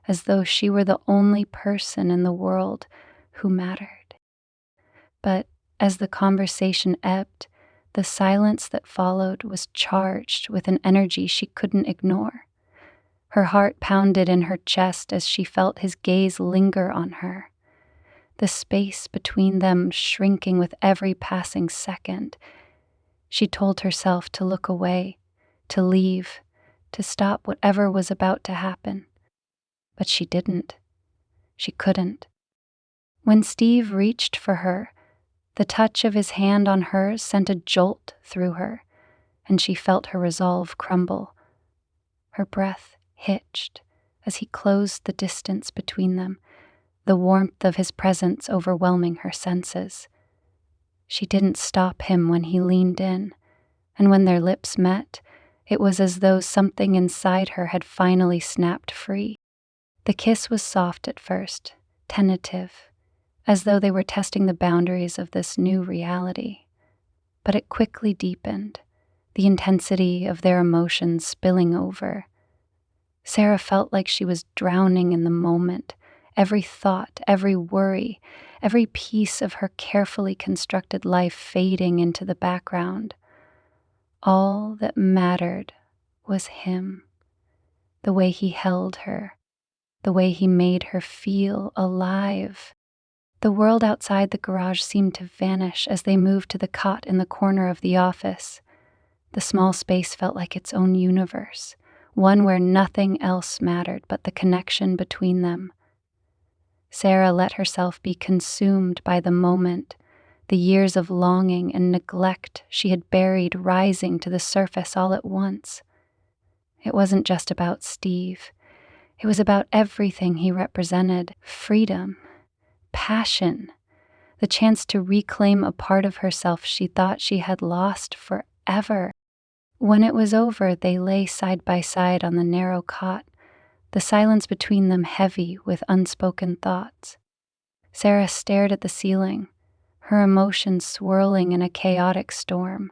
as though she were the only person in the world who mattered. But as the conversation ebbed, the silence that followed was charged with an energy she couldn't ignore. Her heart pounded in her chest as she felt his gaze linger on her, the space between them shrinking with every passing second. She told herself to look away, to leave, to stop whatever was about to happen. But she didn't. She couldn't. When Steve reached for her, The touch of his hand on hers sent a jolt through her, and she felt her resolve crumble. Her breath hitched as he closed the distance between them, the warmth of his presence overwhelming her senses. She didn't stop him when he leaned in, and when their lips met, it was as though something inside her had finally snapped free. The kiss was soft at first, tentative, as though they were testing the boundaries of this new reality. But it quickly deepened, the intensity of their emotions spilling over. Sarah felt like she was drowning in the moment, every thought, every worry, every piece of her carefully constructed life fading into the background. All that mattered was him, the way he held her, the way he made her feel alive. The world outside the garage seemed to vanish as they moved to the cot in the corner of the office. The small space felt like its own universe, one where nothing else mattered but the connection between them. Sarah let herself be consumed by the moment, the years of longing and neglect she had buried rising to the surface all at once. It wasn't just about Steve. It was about everything he represented: freedom, passion, the chance to reclaim a part of herself she thought she had lost forever. When it was over, they lay side by side on the narrow cot, the silence between them heavy with unspoken thoughts. Sarah stared at the ceiling, her emotions swirling in a chaotic storm.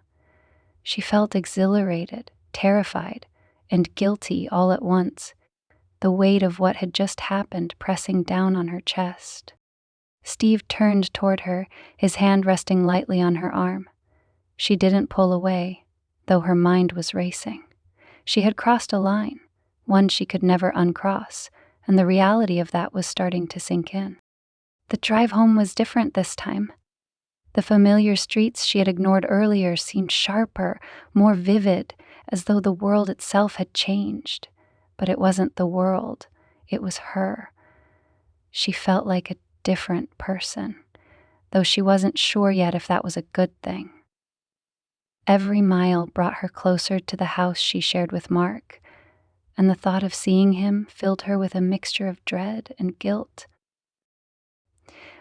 She felt exhilarated, terrified, and guilty all at once, the weight of what had just happened pressing down on her chest. Steve turned toward her, his hand resting lightly on her arm. She didn't pull away, though her mind was racing. She had crossed a line, one she could never uncross, and the reality of that was starting to sink in. The drive home was different this time. The familiar streets she had ignored earlier seemed sharper, more vivid, as though the world itself had changed. But it wasn't the world, it was her. She felt like a different person, though she wasn't sure yet if that was a good thing. Every mile brought her closer to the house she shared with Mark, and the thought of seeing him filled her with a mixture of dread and guilt.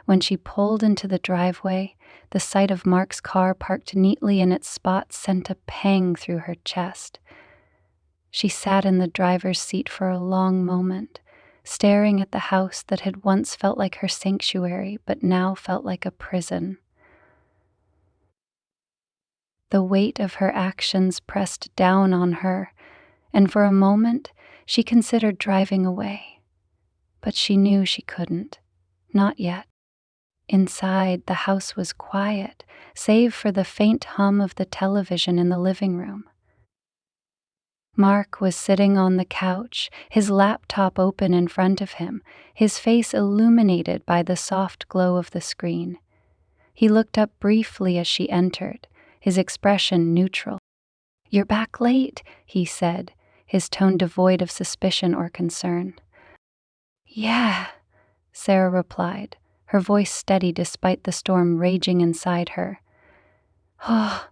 When she pulled into the driveway, the sight of Mark's car parked neatly in its spot sent a pang through her chest. She sat in the driver's seat for a long moment, staring at the house that had once felt like her sanctuary but now felt like a prison. The weight of her actions pressed down on her, and for a moment she considered driving away. But she knew she couldn't. Not yet. Inside, the house was quiet, save for the faint hum of the television in the living room. Mark was sitting on the couch, his laptop open in front of him, his face illuminated by the soft glow of the screen. He looked up briefly as she entered, his expression neutral. "You're back late," he said, his tone devoid of suspicion or concern. "Yeah," Sarah replied, her voice steady despite the storm raging inside her. "Oh,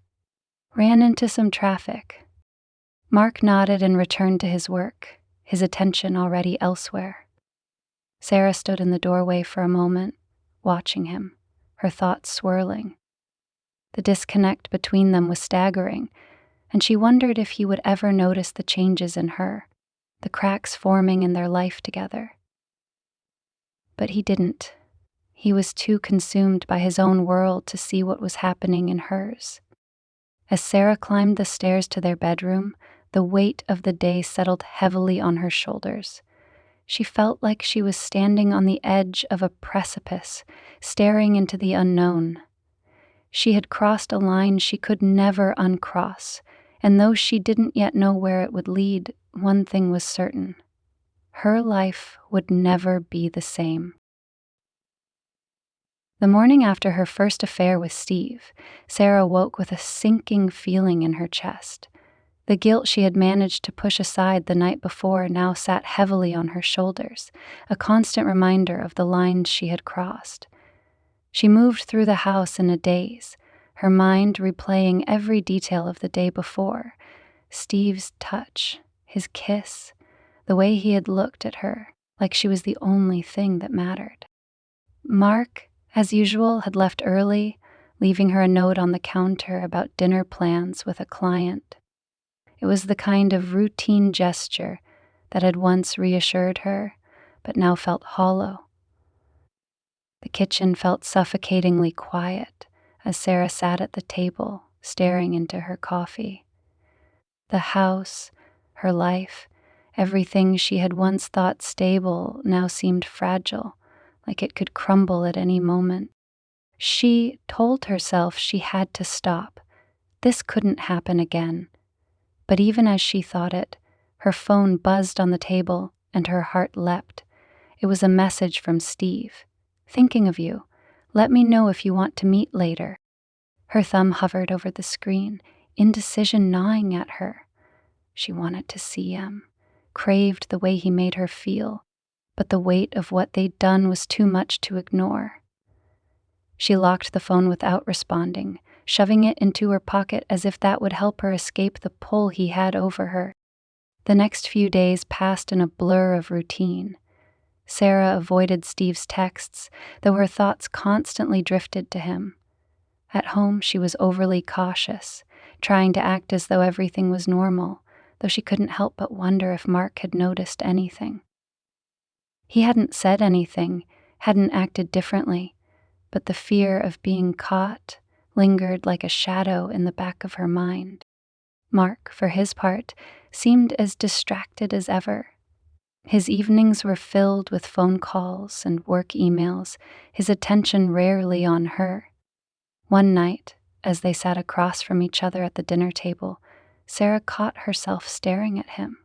ran into some traffic." Mark nodded and returned to his work, his attention already elsewhere. Sarah stood in the doorway for a moment, watching him, her thoughts swirling. The disconnect between them was staggering, and she wondered if he would ever notice the changes in her, the cracks forming in their life together. But he didn't. He was too consumed by his own world to see what was happening in hers. As Sarah climbed the stairs to their bedroom, the weight of the day settled heavily on her shoulders. She felt like she was standing on the edge of a precipice, staring into the unknown. She had crossed a line she could never uncross, and though she didn't yet know where it would lead, one thing was certain: her life would never be the same. The morning after her first affair with Steve, Sarah woke with a sinking feeling in her chest. The guilt she had managed to push aside the night before now sat heavily on her shoulders, a constant reminder of the lines she had crossed. She moved through the house in a daze, her mind replaying every detail of the day before. Steve's touch, his kiss, the way he had looked at her, like she was the only thing that mattered. Mark, as usual, had left early, leaving her a note on the counter about dinner plans with a client. It was the kind of routine gesture that had once reassured her, but now felt hollow. The kitchen felt suffocatingly quiet as Sarah sat at the table, staring into her coffee. The house, her life, everything she had once thought stable now seemed fragile, like it could crumble at any moment. She told herself she had to stop. This couldn't happen again. But even as she thought it, her phone buzzed on the table and her heart leapt. It was a message from Steve. "Thinking of you. Let me know if you want to meet later." Her thumb hovered over the screen, indecision gnawing at her. She wanted to see him, craved the way he made her feel, but the weight of what they'd done was too much to ignore. She locked the phone without responding, shoving it into her pocket as if that would help her escape the pull he had over her. The next few days passed in a blur of routine. Sarah avoided Steve's texts, though her thoughts constantly drifted to him. At home, she was overly cautious, trying to act as though everything was normal, though she couldn't help but wonder if Mark had noticed anything. He hadn't said anything, hadn't acted differently, but the fear of being caught lingered like a shadow in the back of her mind. Mark, for his part, seemed as distracted as ever. His evenings were filled with phone calls and work emails, his attention rarely on her. One night, as they sat across from each other at the dinner table, Sarah caught herself staring at him,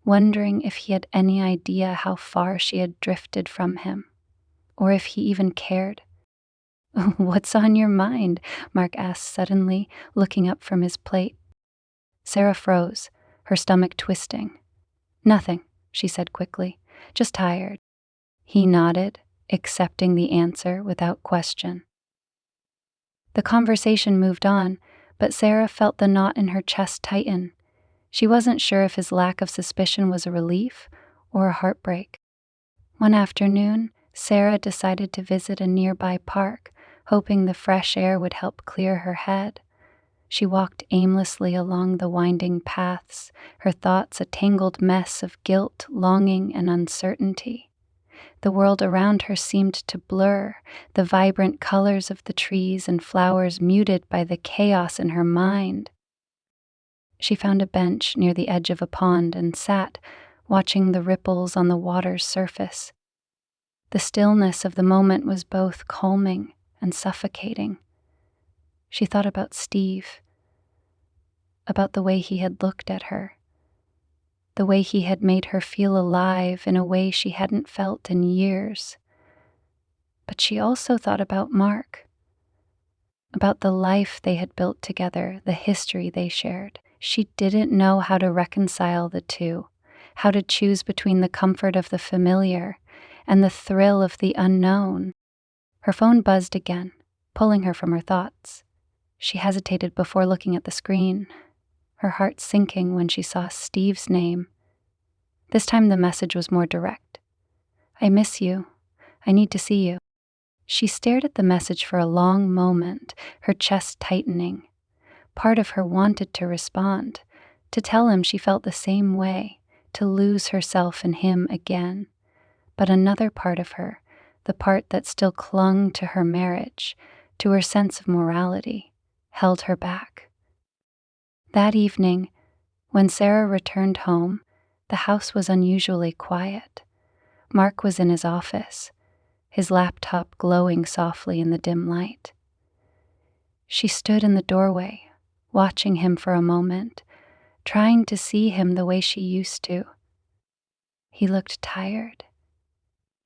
wondering if he had any idea how far she had drifted from him, or if he even cared. "What's on your mind?" Mark asked suddenly, looking up from his plate. Sarah froze, her stomach twisting. "Nothing," she said quickly, "just tired." He nodded, accepting the answer without question. The conversation moved on, but Sarah felt the knot in her chest tighten. She wasn't sure if his lack of suspicion was a relief or a heartbreak. One afternoon, Sarah decided to visit a nearby park, hoping the fresh air would help clear her head. She walked aimlessly along the winding paths, her thoughts a tangled mess of guilt, longing, and uncertainty. The world around her seemed to blur, the vibrant colors of the trees and flowers muted by the chaos in her mind. She found a bench near the edge of a pond and sat, watching the ripples on the water's surface. The stillness of the moment was both calming and suffocating. She thought about Steve, about the way he had looked at her, the way he had made her feel alive in a way she hadn't felt in years. But she also thought about Mark, about the life they had built together, the history they shared. She didn't know how to reconcile the two, how to choose between the comfort of the familiar and the thrill of the unknown. Her phone buzzed again, pulling her from her thoughts. She hesitated before looking at the screen, her heart sinking when she saw Steve's name. This time the message was more direct. "I miss you. I need to see you." She stared at the message for a long moment, her chest tightening. Part of her wanted to respond, to tell him she felt the same way, to lose herself in him again. But another part of her, the part that still clung to her marriage, to her sense of morality, held her back. That evening, when Sarah returned home, the house was unusually quiet. Mark was in his office, his laptop glowing softly in the dim light. She stood in the doorway, watching him for a moment, trying to see him the way she used to. He looked tired.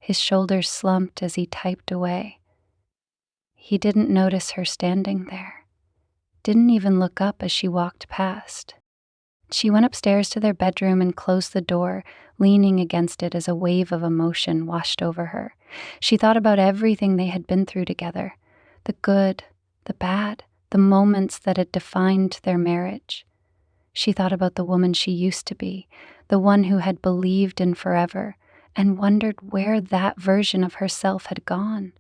His shoulders slumped as he typed away. He didn't notice her standing there, didn't even look up as she walked past. She went upstairs to their bedroom and closed the door, leaning against it as a wave of emotion washed over her. She thought about everything they had been through together, the good, the bad, the moments that had defined their marriage. She thought about the woman she used to be, the one who had believed in forever, and wondered where that version of herself had gone.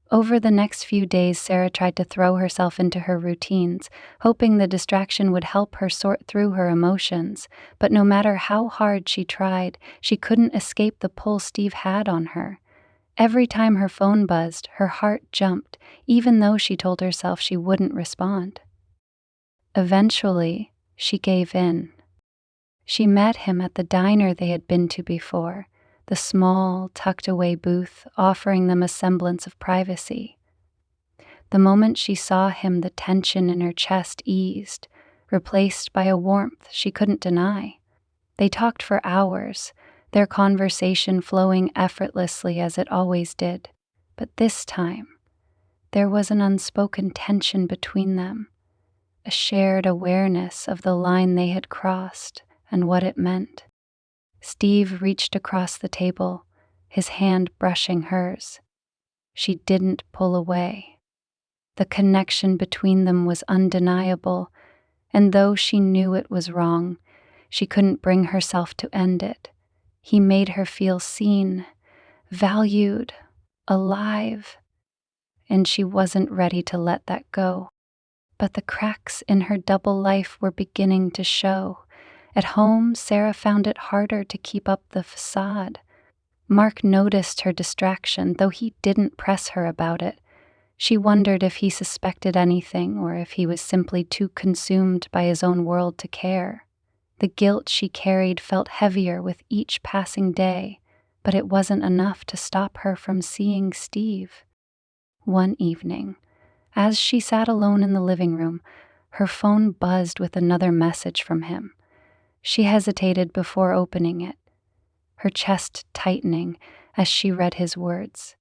Over the next few days, Sarah tried to throw herself into her routines, hoping the distraction would help her sort through her emotions. But no matter how hard she tried, she couldn't escape the pull Steve had on her. Every time her phone buzzed, her heart jumped, even though she told herself she wouldn't respond. Eventually, she gave in. She met him at the diner they had been to before, the small, tucked-away booth offering them a semblance of privacy. The moment she saw him, the tension in her chest eased, replaced by a warmth she couldn't deny. They talked for hours, their conversation flowing effortlessly as it always did. But this time, there was an unspoken tension between them, a shared awareness of the line they had crossed and what it meant. Steve reached across the table, his hand brushing hers. She didn't pull away. The connection between them was undeniable, and though she knew it was wrong, she couldn't bring herself to end it. He made her feel seen, valued, alive, and she wasn't ready to let that go. But the cracks in her double life were beginning to show. At home, Sarah found it harder to keep up the facade. Mark noticed her distraction, though he didn't press her about it. She wondered if he suspected anything or if he was simply too consumed by his own world to care. The guilt she carried felt heavier with each passing day, but it wasn't enough to stop her from seeing Steve. One evening, as she sat alone in the living room, her phone buzzed with another message from him. She hesitated before opening it, her chest tightening as she read his words.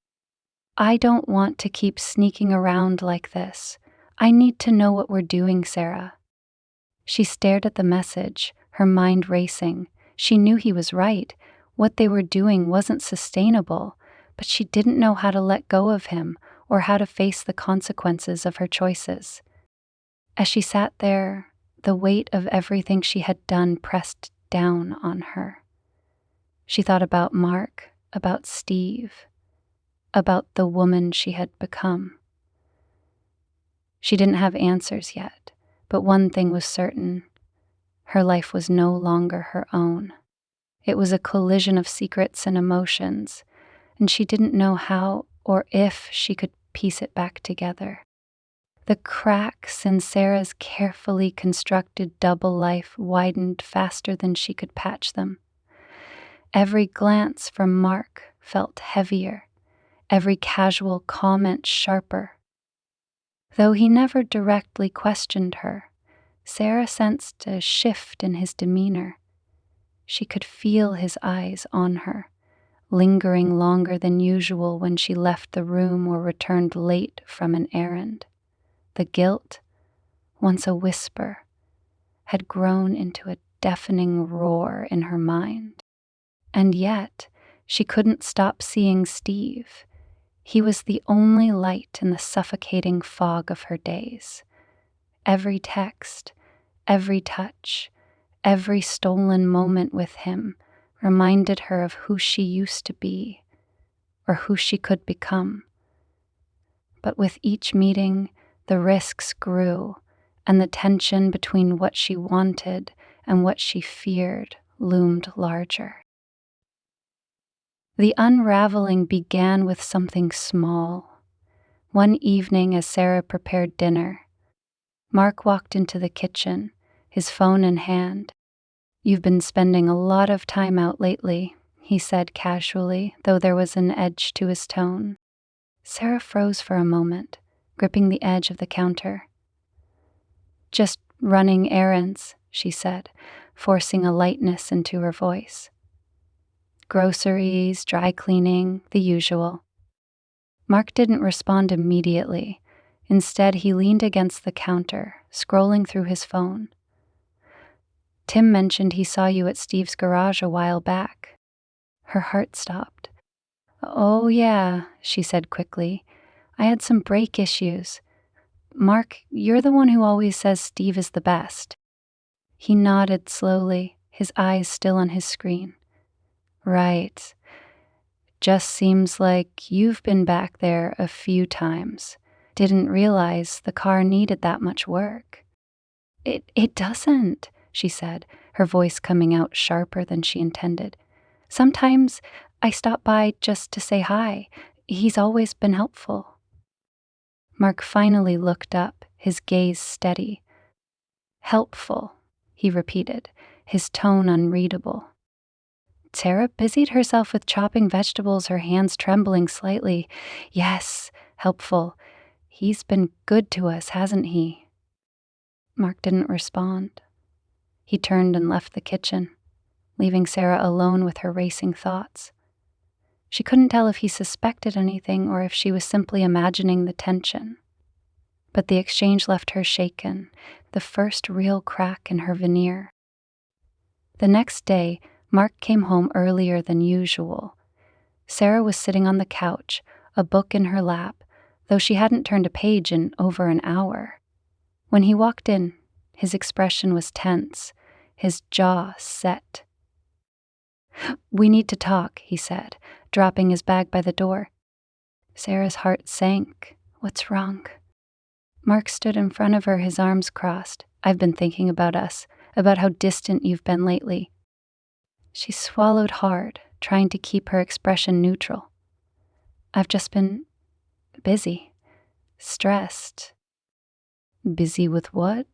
"I don't want to keep sneaking around like this. I need to know what we're doing, Sarah." She stared at the message, her mind racing. She knew he was right. What they were doing wasn't sustainable, but she didn't know how to let go of him or how to face the consequences of her choices. As she sat there, the weight of everything she had done pressed down on her. She thought about Mark, about Steve, about the woman she had become. She didn't have answers yet, but one thing was certain. Her life was no longer her own. It was a collision of secrets and emotions, and she didn't know how or if she could piece it back together. The cracks in Sarah's carefully constructed double life widened faster than she could patch them. Every glance from Mark felt heavier, every casual comment sharper. Though he never directly questioned her, Sarah sensed a shift in his demeanor. She could feel his eyes on her, lingering longer than usual when she left the room or returned late from an errand. The guilt, once a whisper, had grown into a deafening roar in her mind. And yet, she couldn't stop seeing Steve. He was the only light in the suffocating fog of her days. Every text, every touch, every stolen moment with him reminded her of who she used to be, or who she could become. But with each meeting, the risks grew, and the tension between what she wanted and what she feared loomed larger. The unraveling began with something small. One evening, as Sarah prepared dinner, Mark walked into the kitchen, his phone in hand. "You've been spending a lot of time out lately," he said casually, though there was an edge to his tone. Sarah froze for a moment, gripping the edge of the counter. "Just running errands," she said, forcing a lightness into her voice. "Groceries, dry cleaning, the usual." Mark didn't respond immediately. Instead, he leaned against the counter, scrolling through his phone. Tim mentioned he saw you at Steve's garage a while back. Her heart stopped. Oh, yeah, she said quickly. I had some brake issues. Mark, you're the one who always says Steve is the best. He nodded slowly, his eyes still on his screen. Right. Just seems like you've been back there a few times. Didn't realize the car needed that much work. It doesn't, she said, her voice coming out sharper than she intended. Sometimes I stop by just to say hi. He's always been helpful. Mark finally looked up, his gaze steady. Helpful, he repeated, his tone unreadable. Sarah busied herself with chopping vegetables, her hands trembling slightly. Yes, helpful. He's been good to us, hasn't he? Mark didn't respond. He turned and left the kitchen, leaving Sarah alone with her racing thoughts. She couldn't tell if he suspected anything or if she was simply imagining the tension. But the exchange left her shaken, the first real crack in her veneer. The next day, Mark came home earlier than usual. Sarah was sitting on the couch, a book in her lap, though she hadn't turned a page in over an hour. When he walked in, his expression was tense, his jaw set. We need to talk, he said, dropping his bag by the door. Sarah's heart sank. What's wrong? Mark stood in front of her, his arms crossed. I've been thinking about us, about how distant you've been lately. She swallowed hard, trying to keep her expression neutral. I've just been busy, stressed. Busy with what?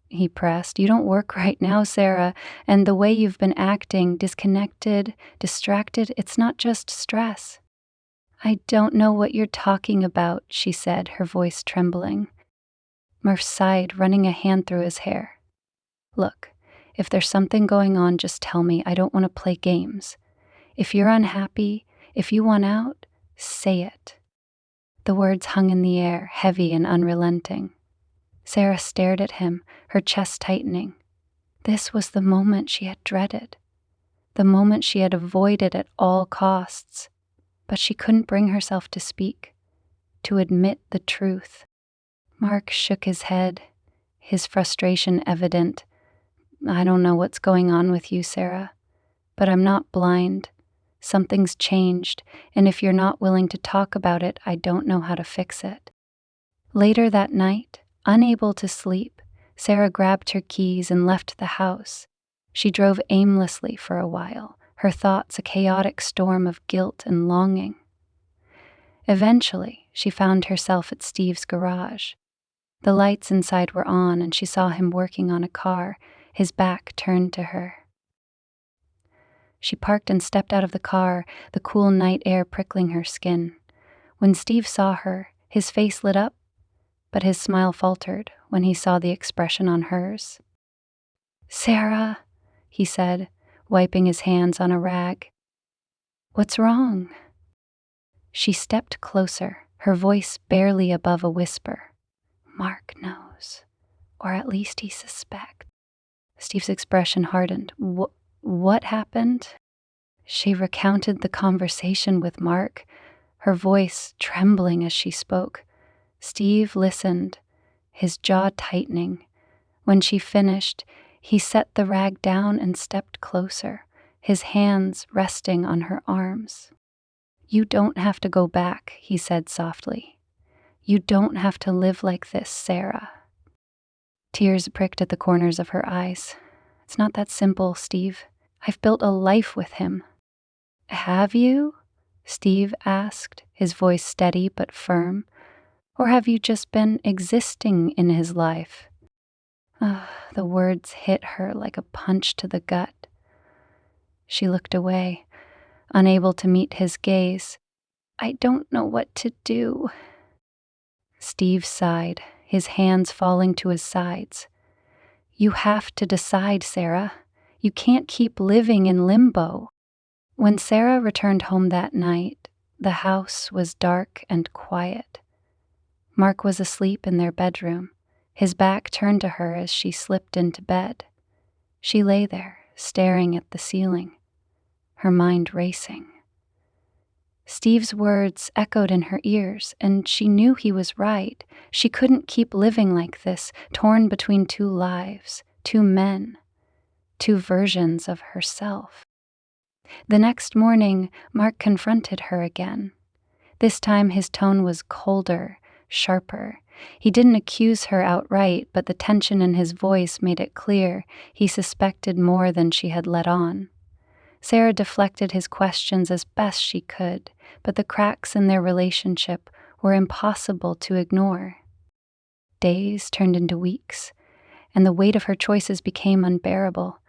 He pressed. You don't work right now, Sarah, and the way you've been acting, disconnected, distracted, it's not just stress. I don't know what you're talking about, she said, her voice trembling. Murph sighed, running a hand through his hair. Look, if there's something going on, just tell me. I don't want to play games. If you're unhappy, if you want out, say it. The words hung in the air, heavy and unrelenting. Sarah stared at him, her chest tightening. This was the moment she had dreaded, the moment she had avoided at all costs. But she couldn't bring herself to speak, to admit the truth. Mark shook his head, his frustration evident. I don't know what's going on with you, Sarah, but I'm not blind. Something's changed, and if you're not willing to talk about it, I don't know how to fix it. Later that night, unable to sleep, Sarah grabbed her keys and left the house. She drove aimlessly for a while, her thoughts a chaotic storm of guilt and longing. Eventually, she found herself at Steve's garage. The lights inside were on, and she saw him working on a car, his back turned to her. She parked and stepped out of the car, the cool night air prickling her skin. When Steve saw her, his face lit up, but his smile faltered when he saw the expression on hers. Sarah, he said, wiping his hands on a rag. What's wrong? She stepped closer, her voice barely above a whisper. Mark knows, or at least he suspects. Steve's expression hardened. What happened? She recounted the conversation with Mark, her voice trembling as she spoke. Steve listened, his jaw tightening. When she finished, he set the rag down and stepped closer, his hands resting on her arms. You don't have to go back, he said softly. You don't have to live like this, Sarah. Tears pricked at the corners of her eyes. It's not that simple, Steve. I've built a life with him. Have you? Steve asked, his voice steady but firm. Or have you just been existing in his life? The words hit her like a punch to the gut. She looked away, unable to meet his gaze. I don't know what to do. Steve sighed, his hands falling to his sides. You have to decide, Sarah. You can't keep living in limbo. When Sarah returned home that night, the house was dark and quiet. Mark was asleep in their bedroom, his back turned to her as she slipped into bed. She lay there, staring at the ceiling, her mind racing. Steve's words echoed in her ears, and she knew he was right. She couldn't keep living like this, torn between two lives, two men, two versions of herself. The next morning, Mark confronted her again. This time his tone was colder, sharper. He didn't accuse her outright, but the tension in his voice made it clear he suspected more than she had let on. Sarah deflected his questions as best she could, but the cracks in their relationship were impossible to ignore. Days turned into weeks, and the weight of her choices became unbearable.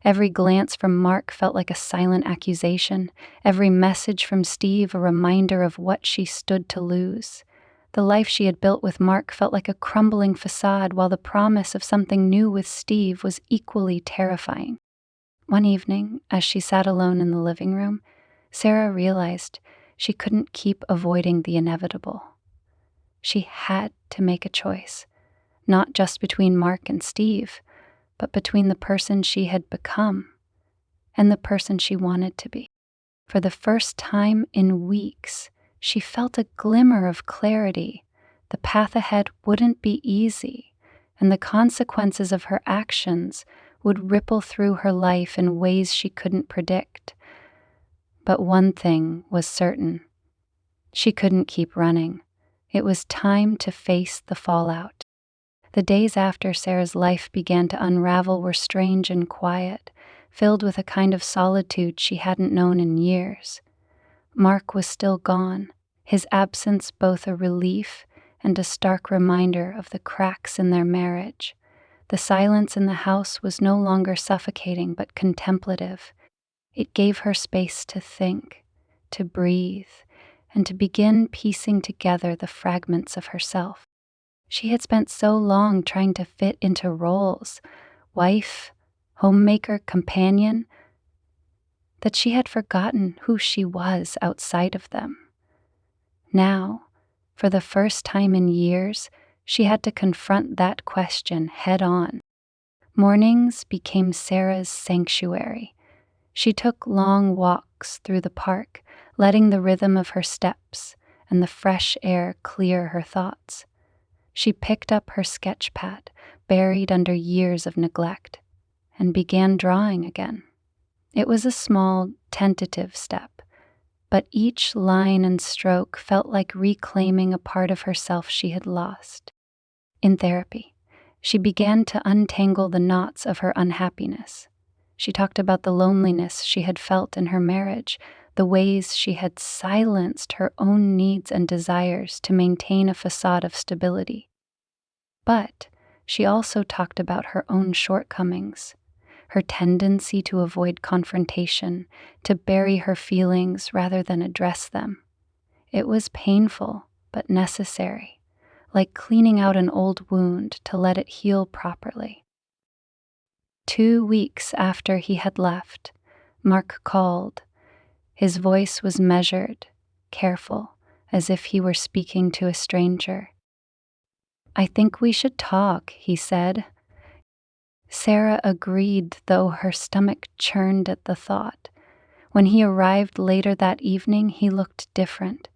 Every glance from Mark felt like a silent accusation, every message from Steve a reminder of what she stood to lose. The life she had built with Mark felt like a crumbling facade, while the promise of something new with Steve was equally terrifying. One evening, as she sat alone in the living room, Sarah realized she couldn't keep avoiding the inevitable. She had to make a choice, not just between Mark and Steve, but between the person she had become and the person she wanted to be. For the first time in weeks, she felt a glimmer of clarity. The path ahead wouldn't be easy, and the consequences of her actions would ripple through her life in ways she couldn't predict. But one thing was certain. She couldn't keep running. It was time to face the fallout. The days after Sarah's life began to unravel were strange and quiet, filled with a kind of solitude she hadn't known in years. Mark was still gone, his absence both a relief and a stark reminder of the cracks in their marriage. The silence in the house was no longer suffocating but contemplative. It gave her space to think, to breathe, and to begin piecing together the fragments of herself. She had spent so long trying to fit into roles, wife, homemaker, companion, that she had forgotten who she was outside of them. Now, for the first time in years, she had to confront that question head on. Mornings became Sarah's sanctuary. She took long walks through the park, letting the rhythm of her steps and the fresh air clear her thoughts. She picked up her sketch pad, buried under years of neglect, and began drawing again. It was a small, tentative step, but each line and stroke felt like reclaiming a part of herself she had lost. In therapy, she began to untangle the knots of her unhappiness. She talked about the loneliness she had felt in her marriage, the ways she had silenced her own needs and desires to maintain a facade of stability. But she also talked about her own shortcomings, her tendency to avoid confrontation, to bury her feelings rather than address them. It was painful, but necessary, like cleaning out an old wound to let it heal properly. 2 weeks after he had left, Mark called. His voice was measured, careful, as if he were speaking to a stranger. "I think we should talk," he said. Sarah agreed, though her stomach churned at the thought. When he arrived later that evening, he looked different.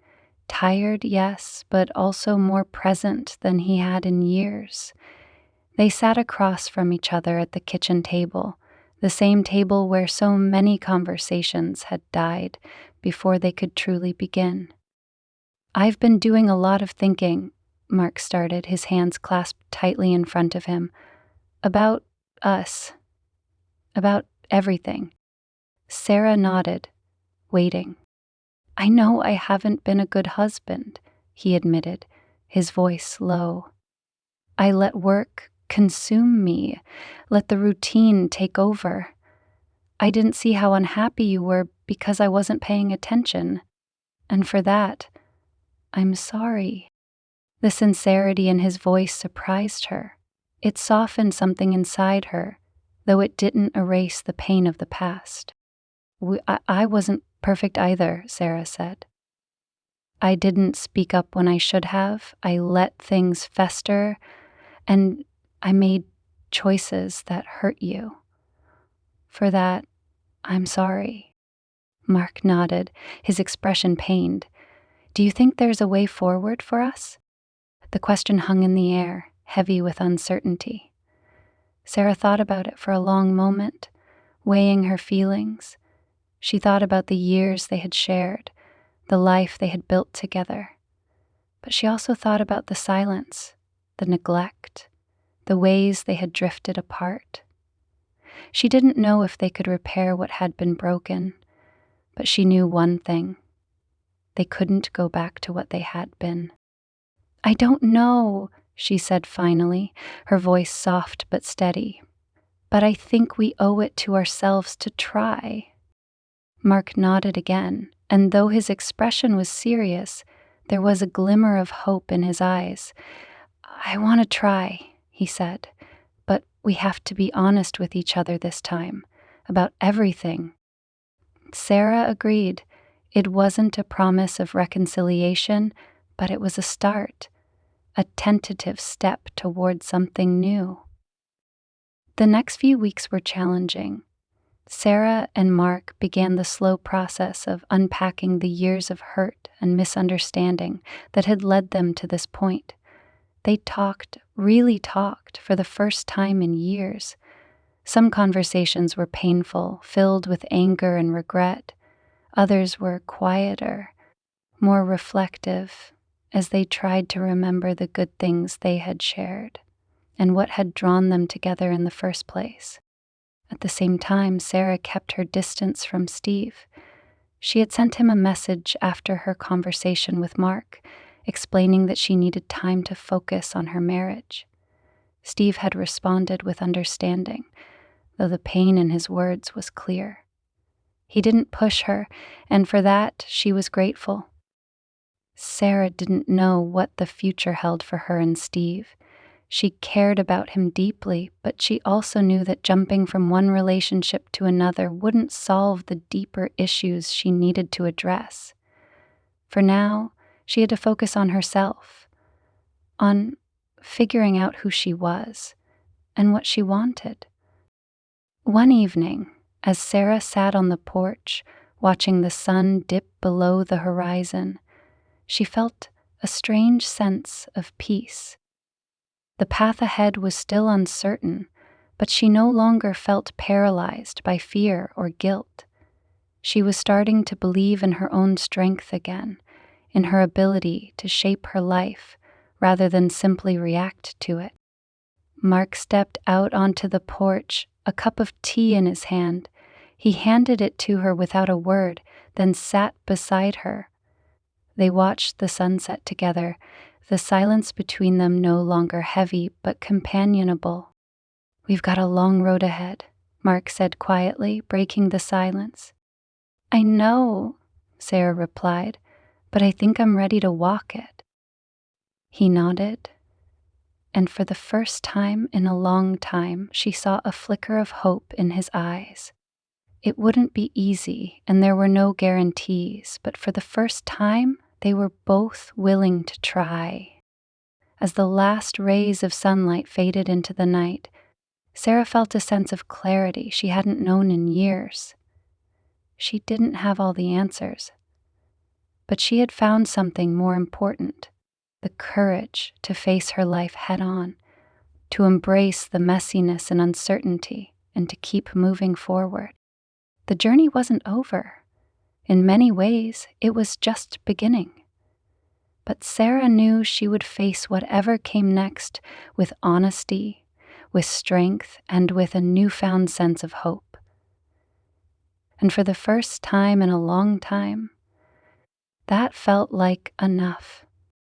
Tired, yes, but also more present than he had in years. They sat across from each other at the kitchen table, the same table where so many conversations had died before they could truly begin. "I've been doing a lot of thinking," Mark started, his hands clasped tightly in front of him. "About us. About everything." Sarah nodded, waiting. "I know I haven't been a good husband," he admitted, his voice low. "I let work consume me, let the routine take over. I didn't see how unhappy you were because I wasn't paying attention. And for that, I'm sorry." The sincerity in his voice surprised her. It softened something inside her, though it didn't erase the pain of the past. I wasn't perfect either," Sarah said. "I didn't speak up when I should have. I let things fester, and I made choices that hurt you." For that, I'm sorry. Mark nodded, his expression pained. Do you think there's a way forward for us? The question hung in the air, heavy with uncertainty. Sarah thought about it for a long moment, weighing her feelings. She thought about the years they had shared, the life they had built together. But she also thought about the silence, the neglect, the ways they had drifted apart. She didn't know if they could repair what had been broken, but she knew one thing. They couldn't go back to what they had been. I don't know, she said finally, her voice soft but steady. But I think we owe it to ourselves to try. Mark nodded again, and though his expression was serious, there was a glimmer of hope in his eyes. I want to try, he said, but we have to be honest with each other this time, about everything. Sarah agreed. It wasn't a promise of reconciliation, but it was a start, a tentative step toward something new. The next few weeks were challenging. Sarah and Mark began the slow process of unpacking the years of hurt and misunderstanding that had led them to this point. They talked, really talked, for the first time in years. Some conversations were painful, filled with anger and regret. Others were quieter, more reflective, as they tried to remember the good things they had shared and what had drawn them together in the first place. At the same time, Sarah kept her distance from Steve. She had sent him a message after her conversation with Mark, explaining that she needed time to focus on her marriage. Steve had responded with understanding, though the pain in his words was clear. He didn't push her, and for that she was grateful. Sarah didn't know what the future held for her and Steve. She cared about him deeply, but she also knew that jumping from one relationship to another wouldn't solve the deeper issues she needed to address. For now, she had to focus on herself, on figuring out who she was and what she wanted. One evening, as Sarah sat on the porch, watching the sun dip below the horizon, she felt a strange sense of peace. The path ahead was still uncertain, but she no longer felt paralyzed by fear or guilt. She was starting to believe in her own strength again, in her ability to shape her life rather than simply react to it. Mark stepped out onto the porch, a cup of tea in his hand. He handed it to her without a word, then sat beside her. They watched the sunset together, the silence between them no longer heavy but companionable. We've got a long road ahead, Mark said quietly, breaking the silence. I know, Sarah replied, but I think I'm ready to walk it. He nodded, and for the first time in a long time, she saw a flicker of hope in his eyes. It wouldn't be easy, and there were no guarantees, but for the first time, they were both willing to try. As the last rays of sunlight faded into the night, Sarah felt a sense of clarity she hadn't known in years. She didn't have all the answers, but she had found something more important, the courage to face her life head-on, to embrace the messiness and uncertainty, and to keep moving forward. The journey wasn't over. In many ways, it was just beginning. But Sarah knew she would face whatever came next with honesty, with strength, and with a newfound sense of hope. And for the first time in a long time, that felt like enough.